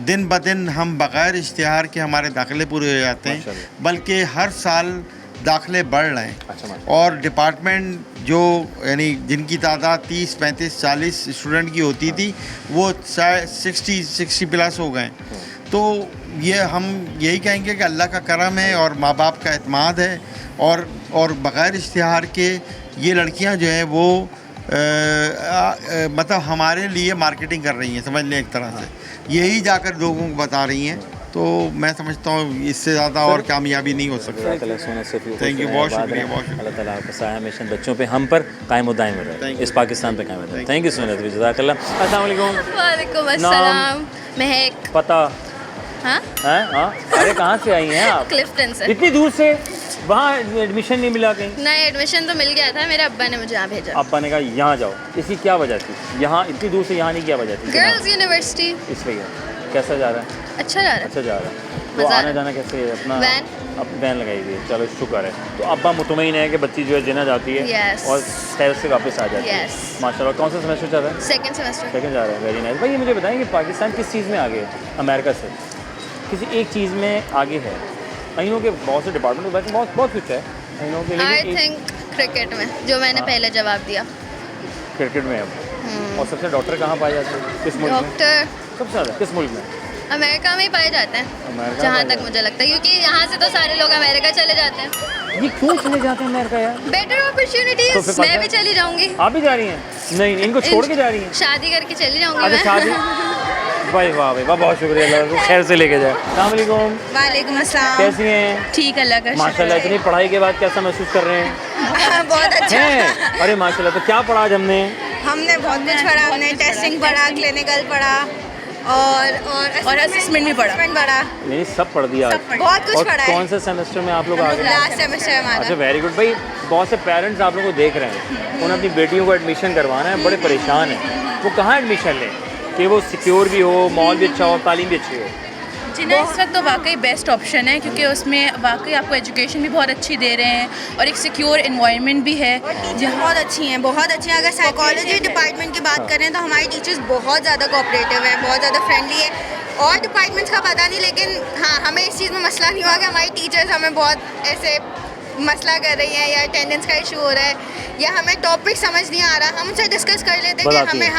दिन ब दिन हम बग़ैर इश्तिहार के हमारे दाखिले पूरे हो जाते हैं, बल्कि हर साल दाखिले बढ़ रहे हैं। और डिपार्टमेंट जो यानी जिनकी तादाद 30, 35, 40 स्टूडेंट की होती थी वो 60 प्लस हो गए। तो ये हम यही कहेंगे कि अल्लाह का करम है और माँ बाप का एतमाद है। और बग़ैर इश्तिहार के ये लड़कियां जो हैं वो मतलब हमारे लिए मार्केटिंग कर रही हैं, समझ लें एक तरह से यही जाकर लोगों को बता रही हैं। तो मैं समझता हूँ इससे ज़्यादा और कामयाबी नहीं हो सकती। थैंक यू, बहुत शुक्रिया, बहुत शुक्रिया। अल्लाह ताला आपका साया हमेशा बच्चों पे, हम पर कायम दायम रहे, इस पाकिस्तान पे कायम रहे। थैंक यू सो मच, जज़ाकल्लाह। अस्सलाम वालेकुम। वालेकुम अस्सलाम। महक। पता हाँ हाँ, अरे कहाँ से आई हैं आप? क्लिफ्टन से। इतनी दूर से? वहाँ एडमिशन नहीं मिला कहीं? नहीं, एडमिशन तो मिल गया था, मेरे अब्बा ने मुझे यहाँ भेजा। अब्बा ने कहा यहाँ जाओ। इसकी क्या वजह थी? यहाँ इतनी दूर से यहाँ नहीं, क्या वजह थी? Girls university. इसलिए कैसा जा रहा है? अच्छा जा रहा है। अच्छा जा रहा है। तो आना जाना कैसे है? अपना वैन। अब वैन लगाई हुई है, चलो शुक्र है। तो अब्बा मुतमईन है कि बच्ची जो है जिना जाती है Yes. और खैर से वापस आ जाती है। Yes. माशाल्लाह। कौन सा सेमेस्टर चल रहा है? Second semester. सेकंड जा रहा है, वेरी नाइस। भाई ये मुझे बताएं कि पाकिस्तान किस चीज़ में आगे है अमेरिका से? किसी एक चीज़ में आगे है? नो के बहुत से डिपार्टमेंट वैसे बहुत कुछ है नो के, आई लेकिन थिंक क्रिकेट में, जो मैंने पहले जवाब दिया। क्रिकेट में अब। और सबसे डॉक्टर कहाँ पाए जाते हैं? किस मुल्क में डॉक्टर सबसे ज़्यादा? किस मुल्क में? अमेरिका में ही पाए जाते हैं, अमेरिका जहाँ पाए तक जाते मुझे लगता है, क्योंकि यहाँ से तो सारे लोग अमेरिका चले जाते हैं। ये क्यों चले जाते हैं अमेरिका यार? बेटर तो अपॉर्चुनिटीज। फिर मैं भी चली जाऊँगी। आप भी जा रही हैं? नहीं, इनको छोड़ के जा रही हैं? शादी करके चली जाऊँगी अच्छा मैं। शादी। भाई वाह भाई वाह, बहुत शुक्रिया, अल्लाह को खैर से लेके जाए। अस्सलाम वालेकुम। वालेकुम अस्सलाम। कैसी हैं? ठीक, अल्लाह का माशाल्लाह। इतनी पढ़ाई के बाद कैसा महसूस कर रहे हैं? बहुत अच्छा। हैं? अरे माशाल्लाह। तो क्या पढ़ा आज हमने? हमने बहुत कुछ पढ़ा, हमने टेस्टिंग पढ़ा, क्लिनिकल पढ़ा और असेसमेंट भी पढ़ा। नहीं, सब पढ़ दिया आज। बहुत कुछ और पढ़ा है। कौन से सेमेस्टर में आप लोग आ गए? लास्ट सेमेस्टर हमारा। अच्छा, वेरी गुड। भाई बहुत से पेरेंट्स आप लोगों को देख रहे हैं, उन्हें अपनी बेटियों को एडमिशन करवाना है, बड़े परेशान हैं। वो कहाँ एडमिशन लें कि वो सिक्योर भी हो, माहौल भी अच्छा हो, तालीम भी अच्छी हो? जिना इस वक्त तो वाकई बेस्ट ऑप्शन है, क्योंकि उसमें वाकई आपको एजुकेशन भी बहुत अच्छी दे रहे हैं और एक सिक्योर इन्वायरमेंट भी है। बहुत अच्छी हैं, बहुत अच्छी हैं। अगर साइकोलॉजी डिपार्टमेंट की बात करें तो हमारी टीचर्स बहुत ज़्यादा कोऑपरेटिव है, बहुत ज़्यादा फ्रेंडली है। और डिपार्टमेंट्स का पता नहीं, लेकिन हाँ हमें इस चीज़ में मसला नहीं हुआ कि हमारी टीचर्स हमें बहुत ऐसे मसला कर रही हैं या अटेंडेंस का इशू हो रहा है या हमें टॉपिक समझ नहीं आ रहा, हम उनसे डिस्कस कर लेते हैं कि हमें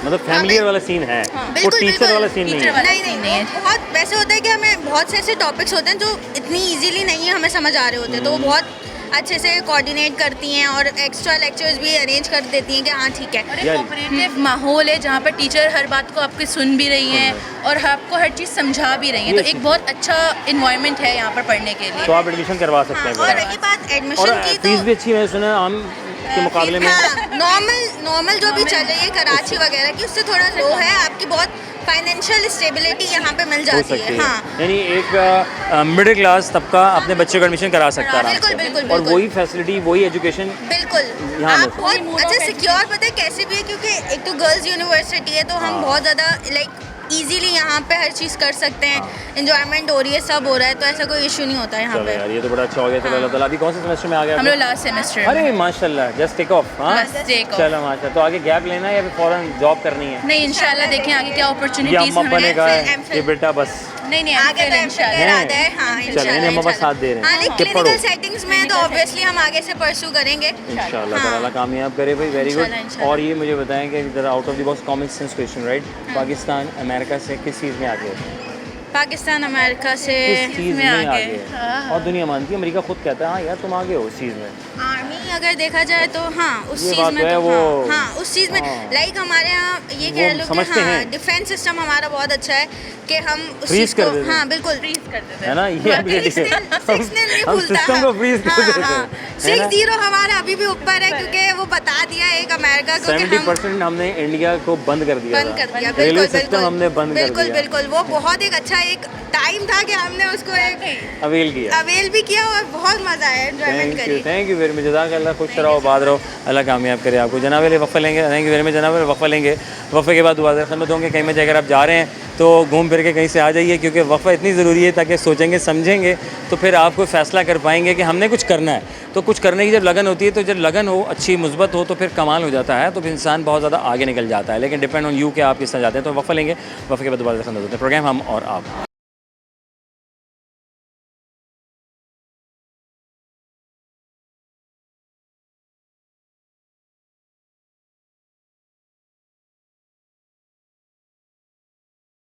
मतलब फैमिलियर वाला सीन है, वो टीचर वाला सीन नहीं है। नहीं है। बहुत वैसे होता है कि हमें बहुत से ऐसे टॉपिक्स होते हैं जो इतनी इजीली नहीं है हमें समझ आ रहे होते हैं, तो वो बहुत अच्छे से कोऑर्डिनेट करती हैं और एक्स्ट्रा लेक्चर्स भी अरेंज कर देती हैं कि हाँ ठीक है। कोऑपरेटिव माहौल है जहाँ पर टीचर हर बात को आपकी सुन भी रही हैं और आपको हर चीज़ समझा भी रही हैं, तो एक बहुत अच्छा इन्वायरमेंट है यहाँ पर पढ़ने के लिए। तो आप एडमिशन करवा सकते हैं। और रही बात एडमिशन की, फीस भी अच्छी, मैंने सुना आम के मुकाबले में। नॉर्मल जो भी चल रही है कराची वगैरह की, उससे थोड़ा लो है। आपकी बहुत फाइनेंशियल स्टेबिलिटी यहाँ पे मिल जाती है। हाँ, यानी एक मिडिल क्लास तबका अपने बच्चे को एडमिशन करा सकता है बिल्कुल। और वही फैसिलिटी, वही एजुकेशन बिल्कुल। आप बहुत अच्छा सिक्योर, पता है कैसे भी है, क्योंकि एक तो गर्ल्स यूनिवर्सिटी है, तो हम बहुत ज़्यादा लाइक इजीली यहाँ पे हर चीज़ कर सकते हैं। एंजॉयमेंट हो रही है, सब हो रहा है, तो ऐसा कोई इशू नहीं होता है यहाँ पे। यार ये तो बड़ा अच्छा हो गया। चलो अल्लाह ताला। अभी कौन से सेमेस्टर में आ गया? हम लोग लास्ट सेमेस्टर। अरे माशाल्लाह, जस्ट टेक ऑफ। हाँ चलो माशाल्लाह। तो आगे गैप लेना है या फिर फौरन जॉब करनी है? नहीं, इंशाल्लाह देखें आगे क्या अपॉर्चुनिटीज अम्मा बनेगा कि बेटा बस नहीं आगे तो इरादा है। हाँ चलो, अम्मा बस साथ दे रहे हाँ, हैं। क्लिनिकल सेटिंग्स में तो ऑब्वियसली हम आगे से परस्यू करेंगे इंशाल्लाह। ताला कामयाब करे भाई, वेरी गुड। और ये मुझे बताएं कि इधर out of the box common sense question, right? Pakistan America से किस चीज़ में आगे है? पाकिस्तान अमेरिका से किस चीज़ में आगे है? और दुनिया मानती है, अमेरिका खुद कहता है हाँ यार तुम आगे हो उस चीज़ में। आर्मी अगर देखा जाए तो हाँ उस ये चीज़ बात में तो है, तो वो हाँ उस चीज़ में लाइक हमारे यहाँ ये कह लो कि समझते हाँ हैं। डिफेंस सिस्टम हमारा बहुत अच्छा है कि हम उस Freeze चीज़ कर को, देते हैं। हाँ बिल्कुल है ना, ये ability है। 6-0 नहीं हम भूलता। सिस्टम को फ्रीज कर देते हैं, है ना? 6-0 हमारा अभी भी ऊपर है क्योंकि वो बता दिया एक अमेरिका को कि हम 70% हमने इंडिया को बंद कर दिया बंद कर दिया। रेलवे बिल्कुल सिस्टम हमने बंद कर बिल्कुल दिया, बिल्कुल वो बहुत एक अच्छा एक टाइम था कि हमने उसको एक अवेल किया। अवेल भी किया और बहुत मज़ा आया, एंजॉयमेंट करी। थैंक यू वेरी मच, जज़ाकल्लाह, खुश रहो, आबाद रहो, अल्लाह कामयाब करे आपको। जनाब वाले वफ़ा लेंगे, थैंक यू वेरी मच जनाब, वफ़ा लेंगे, वफ़े के बाद दोबारा खिदमत होंगे। कहीं में अगर आप जा रहे हैं तो घूम फिर के कहीं से आ जाइए, क्योंकि वफ़ा इतनी ज़रूरी है ताकि सोचेंगे समझेंगे तो फिर आप कोई फ़ैसला कर पाएंगे कि हमने कुछ करना है। तो कुछ करने की जब लगन होती है, तो जब लगन हो अच्छी मुस्बत हो तो फिर कमाल हो जाता है, तो फिर इंसान बहुत ज़्यादा आगे निकल जाता है। लेकिन डिपेंड ऑन यू कि आप किस तरह जाते हैं। तो वफ़ा लेंगे, वफ़े के बाद दोबारा खिदमत होते हैं। प्रोग्राम हम और आप।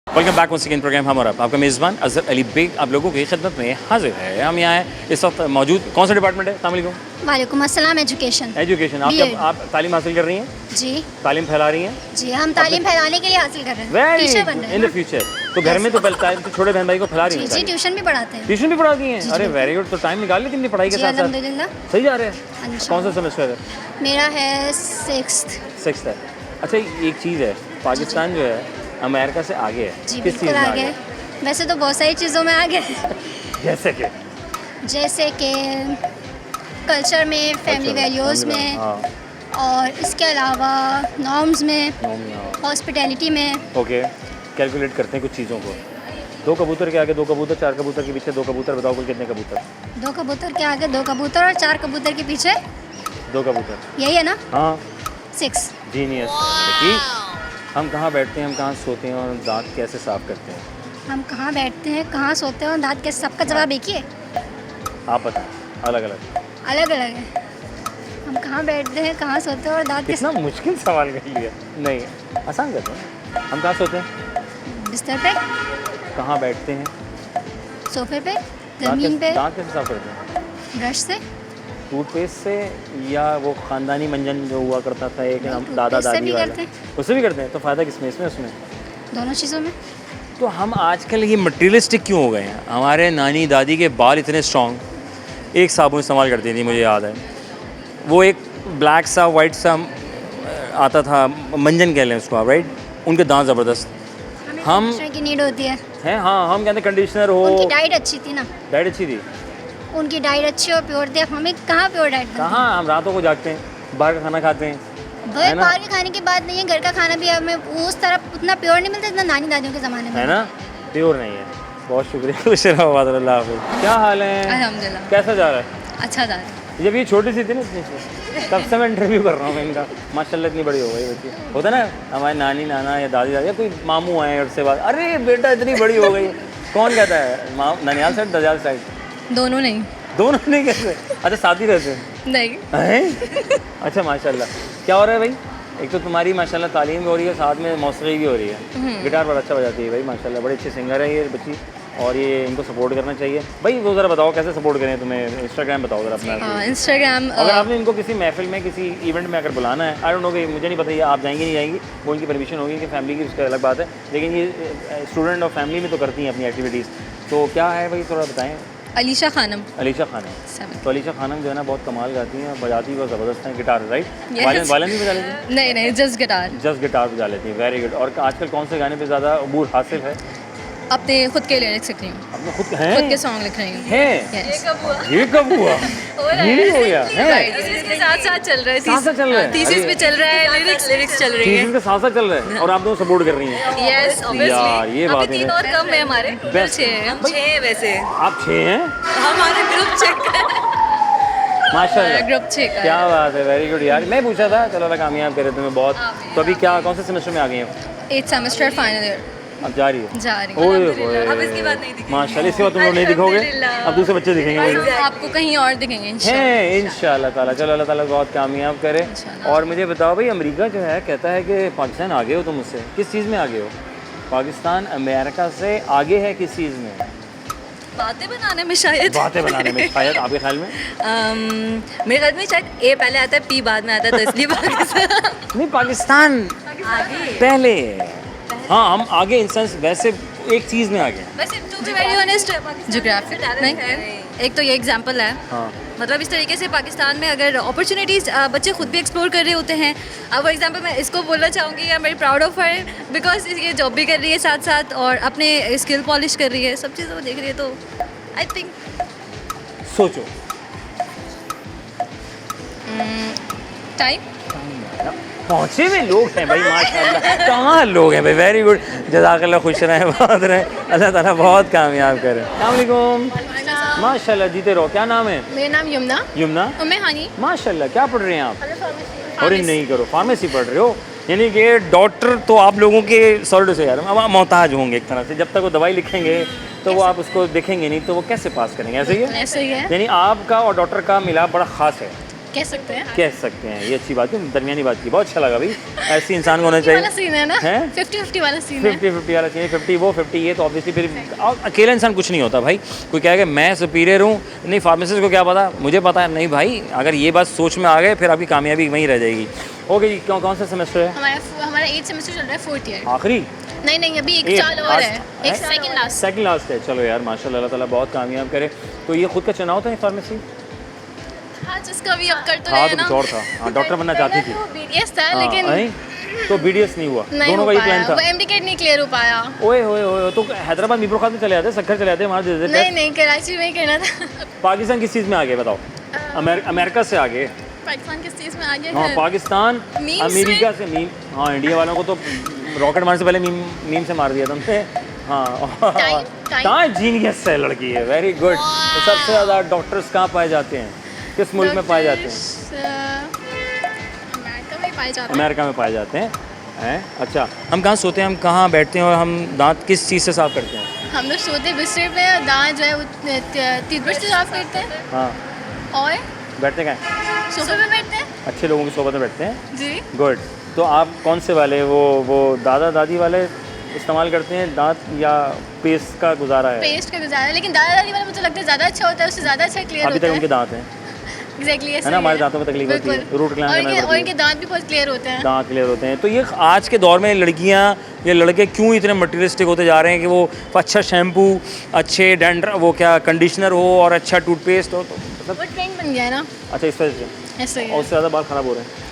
Welcome back one second program हम और आपका मेज़बान अज़हर अली बेग आप लोगों की खिदमत में हाजिर है। हम यहाँ हैं इस वक्त मौजूद, कौन सा डिपार्टमेंट है? अस्सलाम वालेकुम। वालेकुम अस्सलाम। एजुकेशन। एजुकेशन, आप तालीम हासिल कर रही हैं? जी तालीम फैला रही हैं? जी, हम तालीम फैलाने के लिए हासिल कर रहे हैं, वेरी टीचर बन रहे इन हैं द फ्यूचर। तो घर में तो पहले छोटे बहन भाई को फैला रही जी हैं? जी, ट्यूशन भी पढ़ाते हैं ट्यूशन भी पढ़ाती हैं? अरे वेरी गुड। तो टाइम निकाल लेती हैं पढ़ाई के जी, साथ साथ? अल्हम्दुलिल्लाह। सही जा रहे हैं। अच्छा। कौन सा सेमेस्टर है? मेरा है 6th। है। अच्छा, एक चीज़ है, पाकिस्तान जो है अमेरिका से आगे है। जी किस चीज़ बिल्कुल में आगे है। वैसे तो बहुत सारी चीज़ों में आगे है, जैसे कि जैसे कि कल्चर में, फैमिली वैल्यूज़ में, हाँ, और इसके अलावा नॉर्म्स में, हॉस्पिटैलिटी में। ओके, कैलकुलेट करते हैं कुछ चीज़ों को। 2 कबूतर के आगे 2 कबूतर, 4 कबूतर के पीछे 2 कबूतर, बताओ कुल कितने कबूतर? 2 कबूतर के आगे 2 कबूतर और 4 कबूतर के पीछे 2 कबूतर। यही है ना, हाँ, 6। जीनियस। देखिए, हम कहाँ बैठते हैं, हम कहाँ सोते हैं और दांत कैसे साफ़ करते हैं? हम कहाँ बैठते हैं, कहाँ सोते हैं और दांत के, सबका जवाब एक ही है? आप बताएं, अलग अलग। अलग अलग है। हम कहाँ बैठते हैं, कहाँ सोते हैं और दांत के, कितना मुश्किल सवाल कर लिया। नहीं, आसान करते हैं। हम कहाँ सोते हैं? बिस्तर पे, कहाँ बैठते हैं? सोफे पे, ज़मीन पे। दांत कैसे साफ़ करते हैं? ब्रश से, टूथपेस्ट से, या वो ख़ानदानी मंजन जो हुआ करता था एक हम दादा टूथपेस्ट से दादी भी वाला, करते हैं। उससे भी करते हैं? तो फ़ायदा किसमें, इसमें उसमें? दोनों चीज़ों में। तो हम आजकल ये मटेरियलिस्टिक क्यों हो गए हैं? हमारे नानी दादी के बाल इतने स्ट्रॉन्ग, एक साबुन इस्तेमाल करती थी, मुझे याद है, वो एक ब्लैक सा वाइट सा आता था, मंजन कह लें उसको आप, राइट? उनके दांत ज़बरदस्त। हम कंडीशनर की नीड होती है। हैं, हाँ, हम कहते हैं कंडीशनर हो। उनकी डाइट अच्छी थी ना, डाइट अच्छी थी। उनकी डाइट अच्छी और प्योर थी। अब हमें कहाँ प्योर डाइट? कहाँ, हम रातों को जागते हैं, बाहर का खाना खाते हैं, है ना? बाहर के खाने की बात नहीं है, घर का खाना भी हमें उस तरह उतना प्योर नहीं मिलता जितना नानी दादियों के ज़माने में, है ना? प्योर नहीं है। बहुत शुक्रिया, खुश रहो, अल्लाह हाफ़िज़। क्या हाल है? अल्हम्दुलिल्लाह, कैसा जा रहा है? अच्छा जा रहा है। जब ये छोटी सी थी ना, इतनी सी, तब से मैं इंटरव्यू कर रहा हूँ इनका। माशाल्लाह इतनी बड़ी हो गई बच्ची। होता ना हमारे नानी नाना या दादी दादी या कोई मामू आए उससे बात, अरे बेटा इतनी बड़ी हो गई। कौन कहता है? ननियाल साइड, दजाल साइड? दोनों नहीं। दोनों नहीं कहते? अच्छा, साथ ही रहते हैं? नहीं। हैं? अच्छा, माशाल्लाह। क्या हो रहा है भाई? एक तो तुम्हारी माशाल्लाह तालीम भी हो रही है, साथ में मौसीकी भी हो रही है। गिटार बड़ा अच्छा बजाती है भाई माशाल्लाह, बड़े अच्छे सिंगर है ये बच्ची, और ये इनको सपोर्ट करना चाहिए भाई। वो ज़रा बताओ कैसे सपोर्ट करें तुम्हें? इंस्टाग्राम बताओ ज़रा अपना। इंस्टाग्राम, अगर आपने इनको किसी महफिल में, किसी इवेंट में अगर बुलाना है, आई डोंट नो कि मुझे नहीं पता ये आप जाएंगी नहीं जाएंगी, वो उनकी परमिशन होगी कि फैमिली की, उसका अलग बात है, लेकिन ये स्टूडेंट और फैमिली में तो करती हैं अपनी एक्टिविटीज़। तो क्या है भाई, थोड़ा बताएँ। अलीशा खानम। अलीशा खानम। 7। तो अलीशा खानम जो है ना बहुत कमाल गाती हैं, बजाती भी बहुत ज़बरदस्त हैं, गिटार, राइट? Yes. वायलिन भी बजा लेती हैं? नहीं नहीं, जस्ट गिटार। जस्ट गिटार बजा लेती हैं, वेरी गुड। और आजकल कौन से गाने पे ज़्यादा अबूर हासिल है? अपने खुद के लिरिक्स लिख रही हूँ, अपने खुद खुद के सॉन्ग लिख रही हूँ। हैं? Yes. ये कब हुआ? ये भी हो गया है? इसके साथ साथ चल रहा है, साथ साथ चल रहा है? थीसिस पे चल रहा है, लिरिक्स चल रही चीज़ है। इनका साथ साथ चल रहा है और आप दोनों सपोर्ट कर रही हैं। यस, यार, ये बात अभी है। 3 और कम है हमारे, Best. 6 हैं। हम 6 हैं वैसे, आप 6 हैं? हमारे ग्रुप चेक माशाल्लाह, ग्रुप 6 का। क्या बात है, वेरी गुड यार। मैं पूछा था, चलो अल्लाह कामयाब करे तुम्हें बहुत। तो अभी क्या, कौन से सेमेस्टर में आ गई हैं? 8th सेमेस्टर, फाइनल ईयर अब जा रही है? जा रही ओए हूँ। होए। अब इसके बाद नहीं दिखेंगे। माशाल्लाह, इसके बाद तुम लोग नहीं दिखोगे, अब दूसरे बच्चे दिखेंगे मुझे। आपको कहीं और दिखेंगे इंशाल्लाह। हैं इंशाल्लाह ताला। चलो अल्लाह ताला बहुत कामयाब करे। और मुझे बताओ भाई, अमेरिका जो है कहता है कि पाकिस्तान आगे हो तुम मुझसे, किस चीज़ में आगे हो? पाकिस्तान अमेरिका से आगे है किस चीज़ में? बातें बनाने में शायद। बातें बनाने में शायद, आपके ख्याल में? मेरे ख्याल में शायद ए पहले आता है, पी बाद में आता है, तो इसलिए पाकिस्तान नहीं, पाकिस्तान आगे। पहले। हाँ, हम आगे इन सेंस वैसे एक चीज़ में आ गए हैं। वैसे to be very honest geography नहीं, एक तो ये एग्जांपल है। हाँ मतलब इस तरीके से पाकिस्तान में अगर अपॉर्चुनिटीज़ बच्चे खुद भी एक्सप्लोर कर रहे होते हैं। अब फॉर एग्जांपल मैं इसको बोलना चाहूँगी, I am very proud of her because ये जॉब भी कर रही है साथ साथ और अपने स्किल पॉलिश कर रही है, सब चीज़ें वो देख रही है, तो आई थिंक सोचो टाइम पहुँचे हुए लोग हैं भाई माशाल्लाह। कहाँ लोग हैं भाई, वेरी गुड, जज़ाकल्लाह, खुश रहें, बात रहें, अल्लाह ताला बहुत कामयाब करें। अस्सलाम वालेकुम, माशाल्लाह, जीते रहो। क्या नाम है? मेरा नाम यमुना। यमुना, मैं हानी। माशाल्लाह, क्या पढ़ रहे हैं आप? अरे नहीं करो, फार्मेसी पढ़ रहे हो, यानी कि डॉक्टर तो आप लोगों के सॉलिड से यार अब मोहताज होंगे एक तरह से। जब तक वो दवाई लिखेंगे तो वो आप उसको देखेंगे नहीं, तो वो कैसे पास करेंगे? ऐसे ही है, ऐसे ही है, यानी आपका और डॉक्टर का मिलाप बड़ा ख़ास है, कह सकते हैं। कह सकते हैं। ये अच्छी बात है, दरमियानी बात की, बहुत अच्छा लगा भाई। ऐसी इंसान को होना चाहिए। वाला सीन है ना, हैं? 50-50 वाला सीन है। 50-50 वाला चाहिए, 50 वो 50 ये, तो ऑब्वियसली फिर अकेला इंसान कुछ नहीं होता भाई। कोई कहेगा मैं सुपीरियर हूँ, नहीं फार्मासिस्ट को क्या पता, मुझे पता है, नहीं भाई, अगर ये बात सोच में आ गए फिर आपकी कामयाबी वहीं रह जाएगी। ओके जी, कौन सा सेमेस्टर है? हमारा 8 सेमेस्टर चल रहा है, 4th ईयर। आखिरी? नहीं अभी एक एक साल और है, एक सेकंड लास्ट है। चलो यार माशाल्लाह, अल्लाह ताला बहुत कामयाब करे। तो ये खुद का चुनाव था फार्मेसी? हाँ, जिसका भी अब कर तो हाँ रहे तो हैं ना। कुछ और था, हाँ डॉक्टर बनना चाहती थी। BDS था हाँ, लेकिन नहीं तो BDS नहीं हुआ, नहीं दोनों हो का ही पाया, प्लान था। वो MD नहीं क्लियर हो पाया। ओए होए होए, तो हैदराबाद मीरपुर खाते चले जाते, सक्खर चले जाते, वहाँ दे देते। नहीं कराची में ही करना था। पाकिस्तान किस चीज़ में आगे बताओ? अमेरिका से आगे? पाकिस्तान किस चीज़ में आगे हाँ है? पाकिस्तान Memes अमेरिका से मीम। हाँ इंडिया वालों को तो रॉकेट मारने से पहले मीम से मार दिया तुमने। हाँ टाइम जीनियस है लड़की है, वेरी गुड। तो सबसे ज़्यादा डॉक्टर्स कहाँ पाए जाते हैं, किस मुल्क में पाए जाते हैं? अमेरिका में पाए जाते हैं। अमेरिका में पाए जाते हैं। अच्छा, हम कहाँ सोते हैं, हम कहाँ बैठते हैं और हम दांत किस चीज़ से साफ़ करते हैं? हम लोग सोते बिस्तर पे, दांत जो है वो टूथब्रश से साफ करते हैं। हाँ, और बैठते कहाँ? सोफे पे बैठते हैं। अच्छे लोगों की सोबत में बैठते हैं। जी। गुड। तो आप कौन से वाले, वो दादा दादी वाले इस्तेमाल करते हैं दांत, या पेस्ट का गुजारा है? पेस्ट का गुजारा है, लेकिन दादा दादी वाला मुझे लगता है ज़्यादा अच्छा होता है, उससे ज़्यादा अच्छा क्लियर अभी होता तक है। उनके दांत हैं, एग्जैक्टली ऐसे है ना, हमारे दांतों में तकलीफ होती है, बिल्कुल। रूट क्लान करना और पड़ती इनके है, दांत भी बहुत क्लियर होते हैं। दांत क्लियर होते हैं। तो ये आज के दौर में लड़कियां या लड़के क्यों इतने मटीरियलिस्टिक होते जा रहे हैं कि वो अच्छा शैम्पू, अच्छे डेंड्रफ, वो क्या कंडीशनर हो और अच्छा टूथपेस्ट हो, तो मतलब वो ट्रेंड बन गया है ना, अच्छा इस वजह से, ऐसे ही और उससे ज़्यादा बाल ख़राब हो रहे हैं।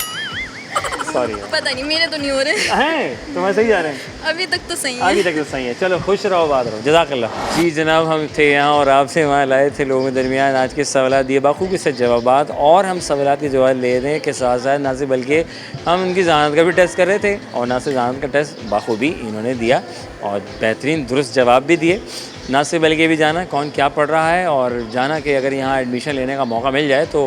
सॉरी पता नहीं, मेरे तो नहीं हो रहे हैं, तुम्हें सही जा रहे हैं? अभी तक तो सही आगे तक तो सही है। चलो खुश रहो, बात रहो, जज़ाकल्लाह। जी जनाब, हम थे यहाँ और आपसे वहाँ लाए थे लोगों के दरमियान आज के सवालात दिए, बाखूबी से जवाबात, और हम सवालात के जवाब ले रहे हैं के साथ साथ ना से बल्कि हम उनकी जहानत का भी टेस्ट कर रहे थे, और ना से जहानत का टेस्ट बाखूबी इन्होंने दिया और बेहतरीन दुरुस्त जवाब भी दिए। ना से बल्कि भी जाना कौन क्या पढ़ रहा है, और जाना कि अगर यहाँ एडमिशन लेने का मौका मिल जाए तो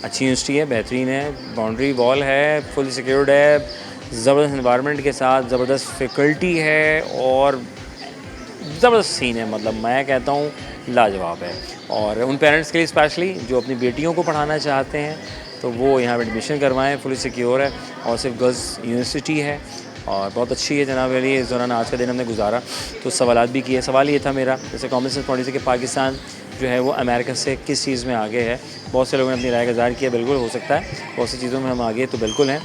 अच्छी यूनिवर्सिटी है, बेहतरीन है, बाउंड्री वॉल है, फुल सिक्योर्ड है, ज़बरदस्त इन्वायरमेंट के साथ ज़बरदस्त फैकल्टी है और ज़बरदस्त सीन है। मतलब मैं कहता हूँ लाजवाब है। और उन पेरेंट्स के लिए स्पेशली जो अपनी बेटियों को पढ़ाना चाहते हैं तो वो यहाँ एडमिशन करवाएं, फुली सिक्योर है और सिर्फ गर्ल्स यूनिवर्सिटी है और बहुत अच्छी है जनाब अली। इस दौरान आज का दिन हमने गुजारा तो सवालात भी किए। सवाल ये था मेरा, जैसे कॉमन सेंस पॉलिसी कि पाकिस्तान जो है वो अमेरिका से किस चीज़ में आगे है। बहुत से लोगों ने अपनी राय का इज़हार किया, बिल्कुल हो सकता है, बहुत सी चीज़ों में हम आगे तो बिल्कुल हैं,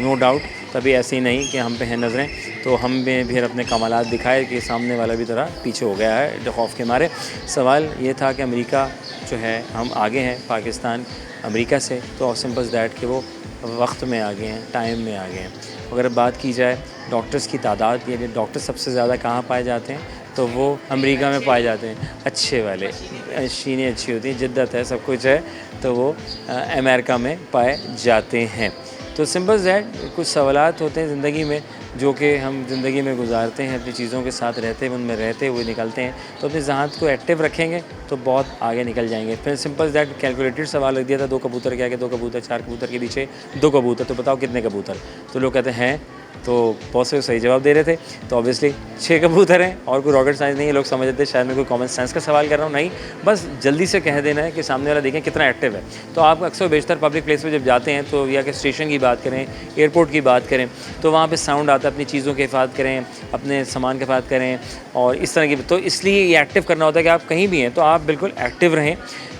नो डाउट। तभी ऐसे ही नहीं कि हम पे हैं नज़रें तो हम भी फिर अपने कमालात दिखाए कि सामने वाला भी तरह पीछे हो गया है खौफ के मारे। सवाल ये था कि अमेरिका जो है हम आगे हैं पाकिस्तान अमेरिका से, तो सिंपल दैट कि वो वक्त में आगे हैं, टाइम में आगे हैं। अगर बात की जाए डॉक्टर्स की तादाद, यानी डॉक्टर सबसे ज़्यादा कहाँ पाए जाते हैं तो वो अमेरिका में पाए जाते हैं, अच्छे वाले, मशीनें अच्छी होती हैं, जिद्दत है, सब कुछ है, तो वो अमेरिका में पाए जाते हैं। तो सिंपल दैट कुछ सवालात होते हैं ज़िंदगी में जो कि हम ज़िंदगी में गुजारते हैं, अपनी चीज़ों के साथ रहते हैं, उनमें रहते हुए निकलते हैं, तो अपनी ज़हानत को एक्टिव रखेंगे तो बहुत आगे निकल जाएंगे। फिर सिंपल दैट कैलकुलेटेड सवाल रख दिया था, 2 कबूतर के आगे 2 कबूतर, 4 कबूतर के पीछे 2 कबूतर, तो बताओ कितने कबूतर? तो लोग कहते हैं, तो बहुत से सही जवाब दे रहे थे, तो ऑब्वियसली 6 कबूतर हैं और कोई रॉकेट साइंस नहीं है। लोग समझ लेते शायद मैं कोई कॉमन सेंस का सवाल कर रहा हूँ, नहीं, बस जल्दी से कह देना है कि सामने वाला देखें कितना एक्टिव है। तो आप अक्सर बेशतर पब्लिक प्लेस पर जब जाते हैं तो या कि स्टेशन की बात करें, एयरपोर्ट की बात करें, तो वहाँ पे साउंड आता है, अपनी चीज़ों की हिफाजत करें, अपने सामान की हिफाजत करें और इस तरह की। तो इसलिए ये एक्टिव करना होता है कि आप कहीं भी हैं तो आप बिल्कुल एक्टिव रहें,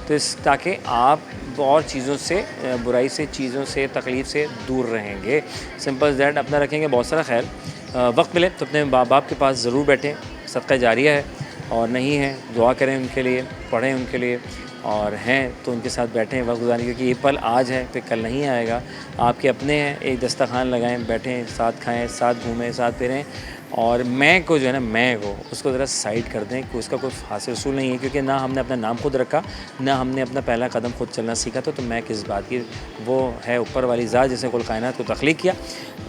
तो इस ताकि आप और चीज़ों से, बुराई से, चीज़ों से, तकलीफ़ से दूर रहेंगे। सिंपल दैट अपना रखेंगे बहुत सारा ख्याल। वक्त मिले तो अपने माँ बाप के पास ज़रूर बैठें, सदका जारिया है, और नहीं है दुआ करें उनके लिए, पढ़ें उनके लिए, और हैं तो उनके साथ बैठें वक्त गुजारें, क्योंकि ये पल आज है फिर कल नहीं आएगा। आपके अपने हैं, एक दस्तरखान लगाएं, बैठें, साथ खाएं, साथ घूमें, साथ फिरें, और मैं को जो है ना, मैं को उसको ज़रा साइड कर दें कि उसका कोई हासिल रसूल नहीं है, क्योंकि ना हमने अपना नाम खुद रखा, ना हमने अपना पहला कदम खुद चलना सीखा। तो मैं किस बात की, वो है ऊपर वाली ज़ात जिसने कुल कायनात को तख्लीक किया,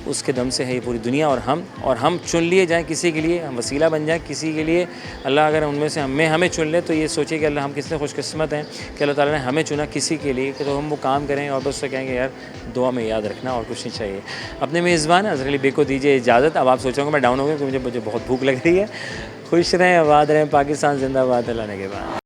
उसके दम से है ये पूरी दुनिया, और हम चुन लिए जाएं किसी के लिए, हम वसीला बन जाएं किसी के लिए। अल्लाह अगर उनमें से हमें चुन ले तो ये सोचिए कि अल्लाह हम कितने खुशकिस्मत हैं कि अल्लाह ताला ने हमें चुना किसी के लिए, कि तो हम वो काम करें और बस उससे कहेंगे यार दुआ में याद रखना, और कुछ नहीं चाहिए। अपने मेज़बान अज़हर अली बेग को दीजिए इजाज़त। अब आप सोचोगे मैं डाउन हो गया क्योंकि मुझे बहुत भूख लग रही है। खुश रहें, आबाद रहें, पाकिस्तान जिंदाबाद, अल्लाह ने के बाद।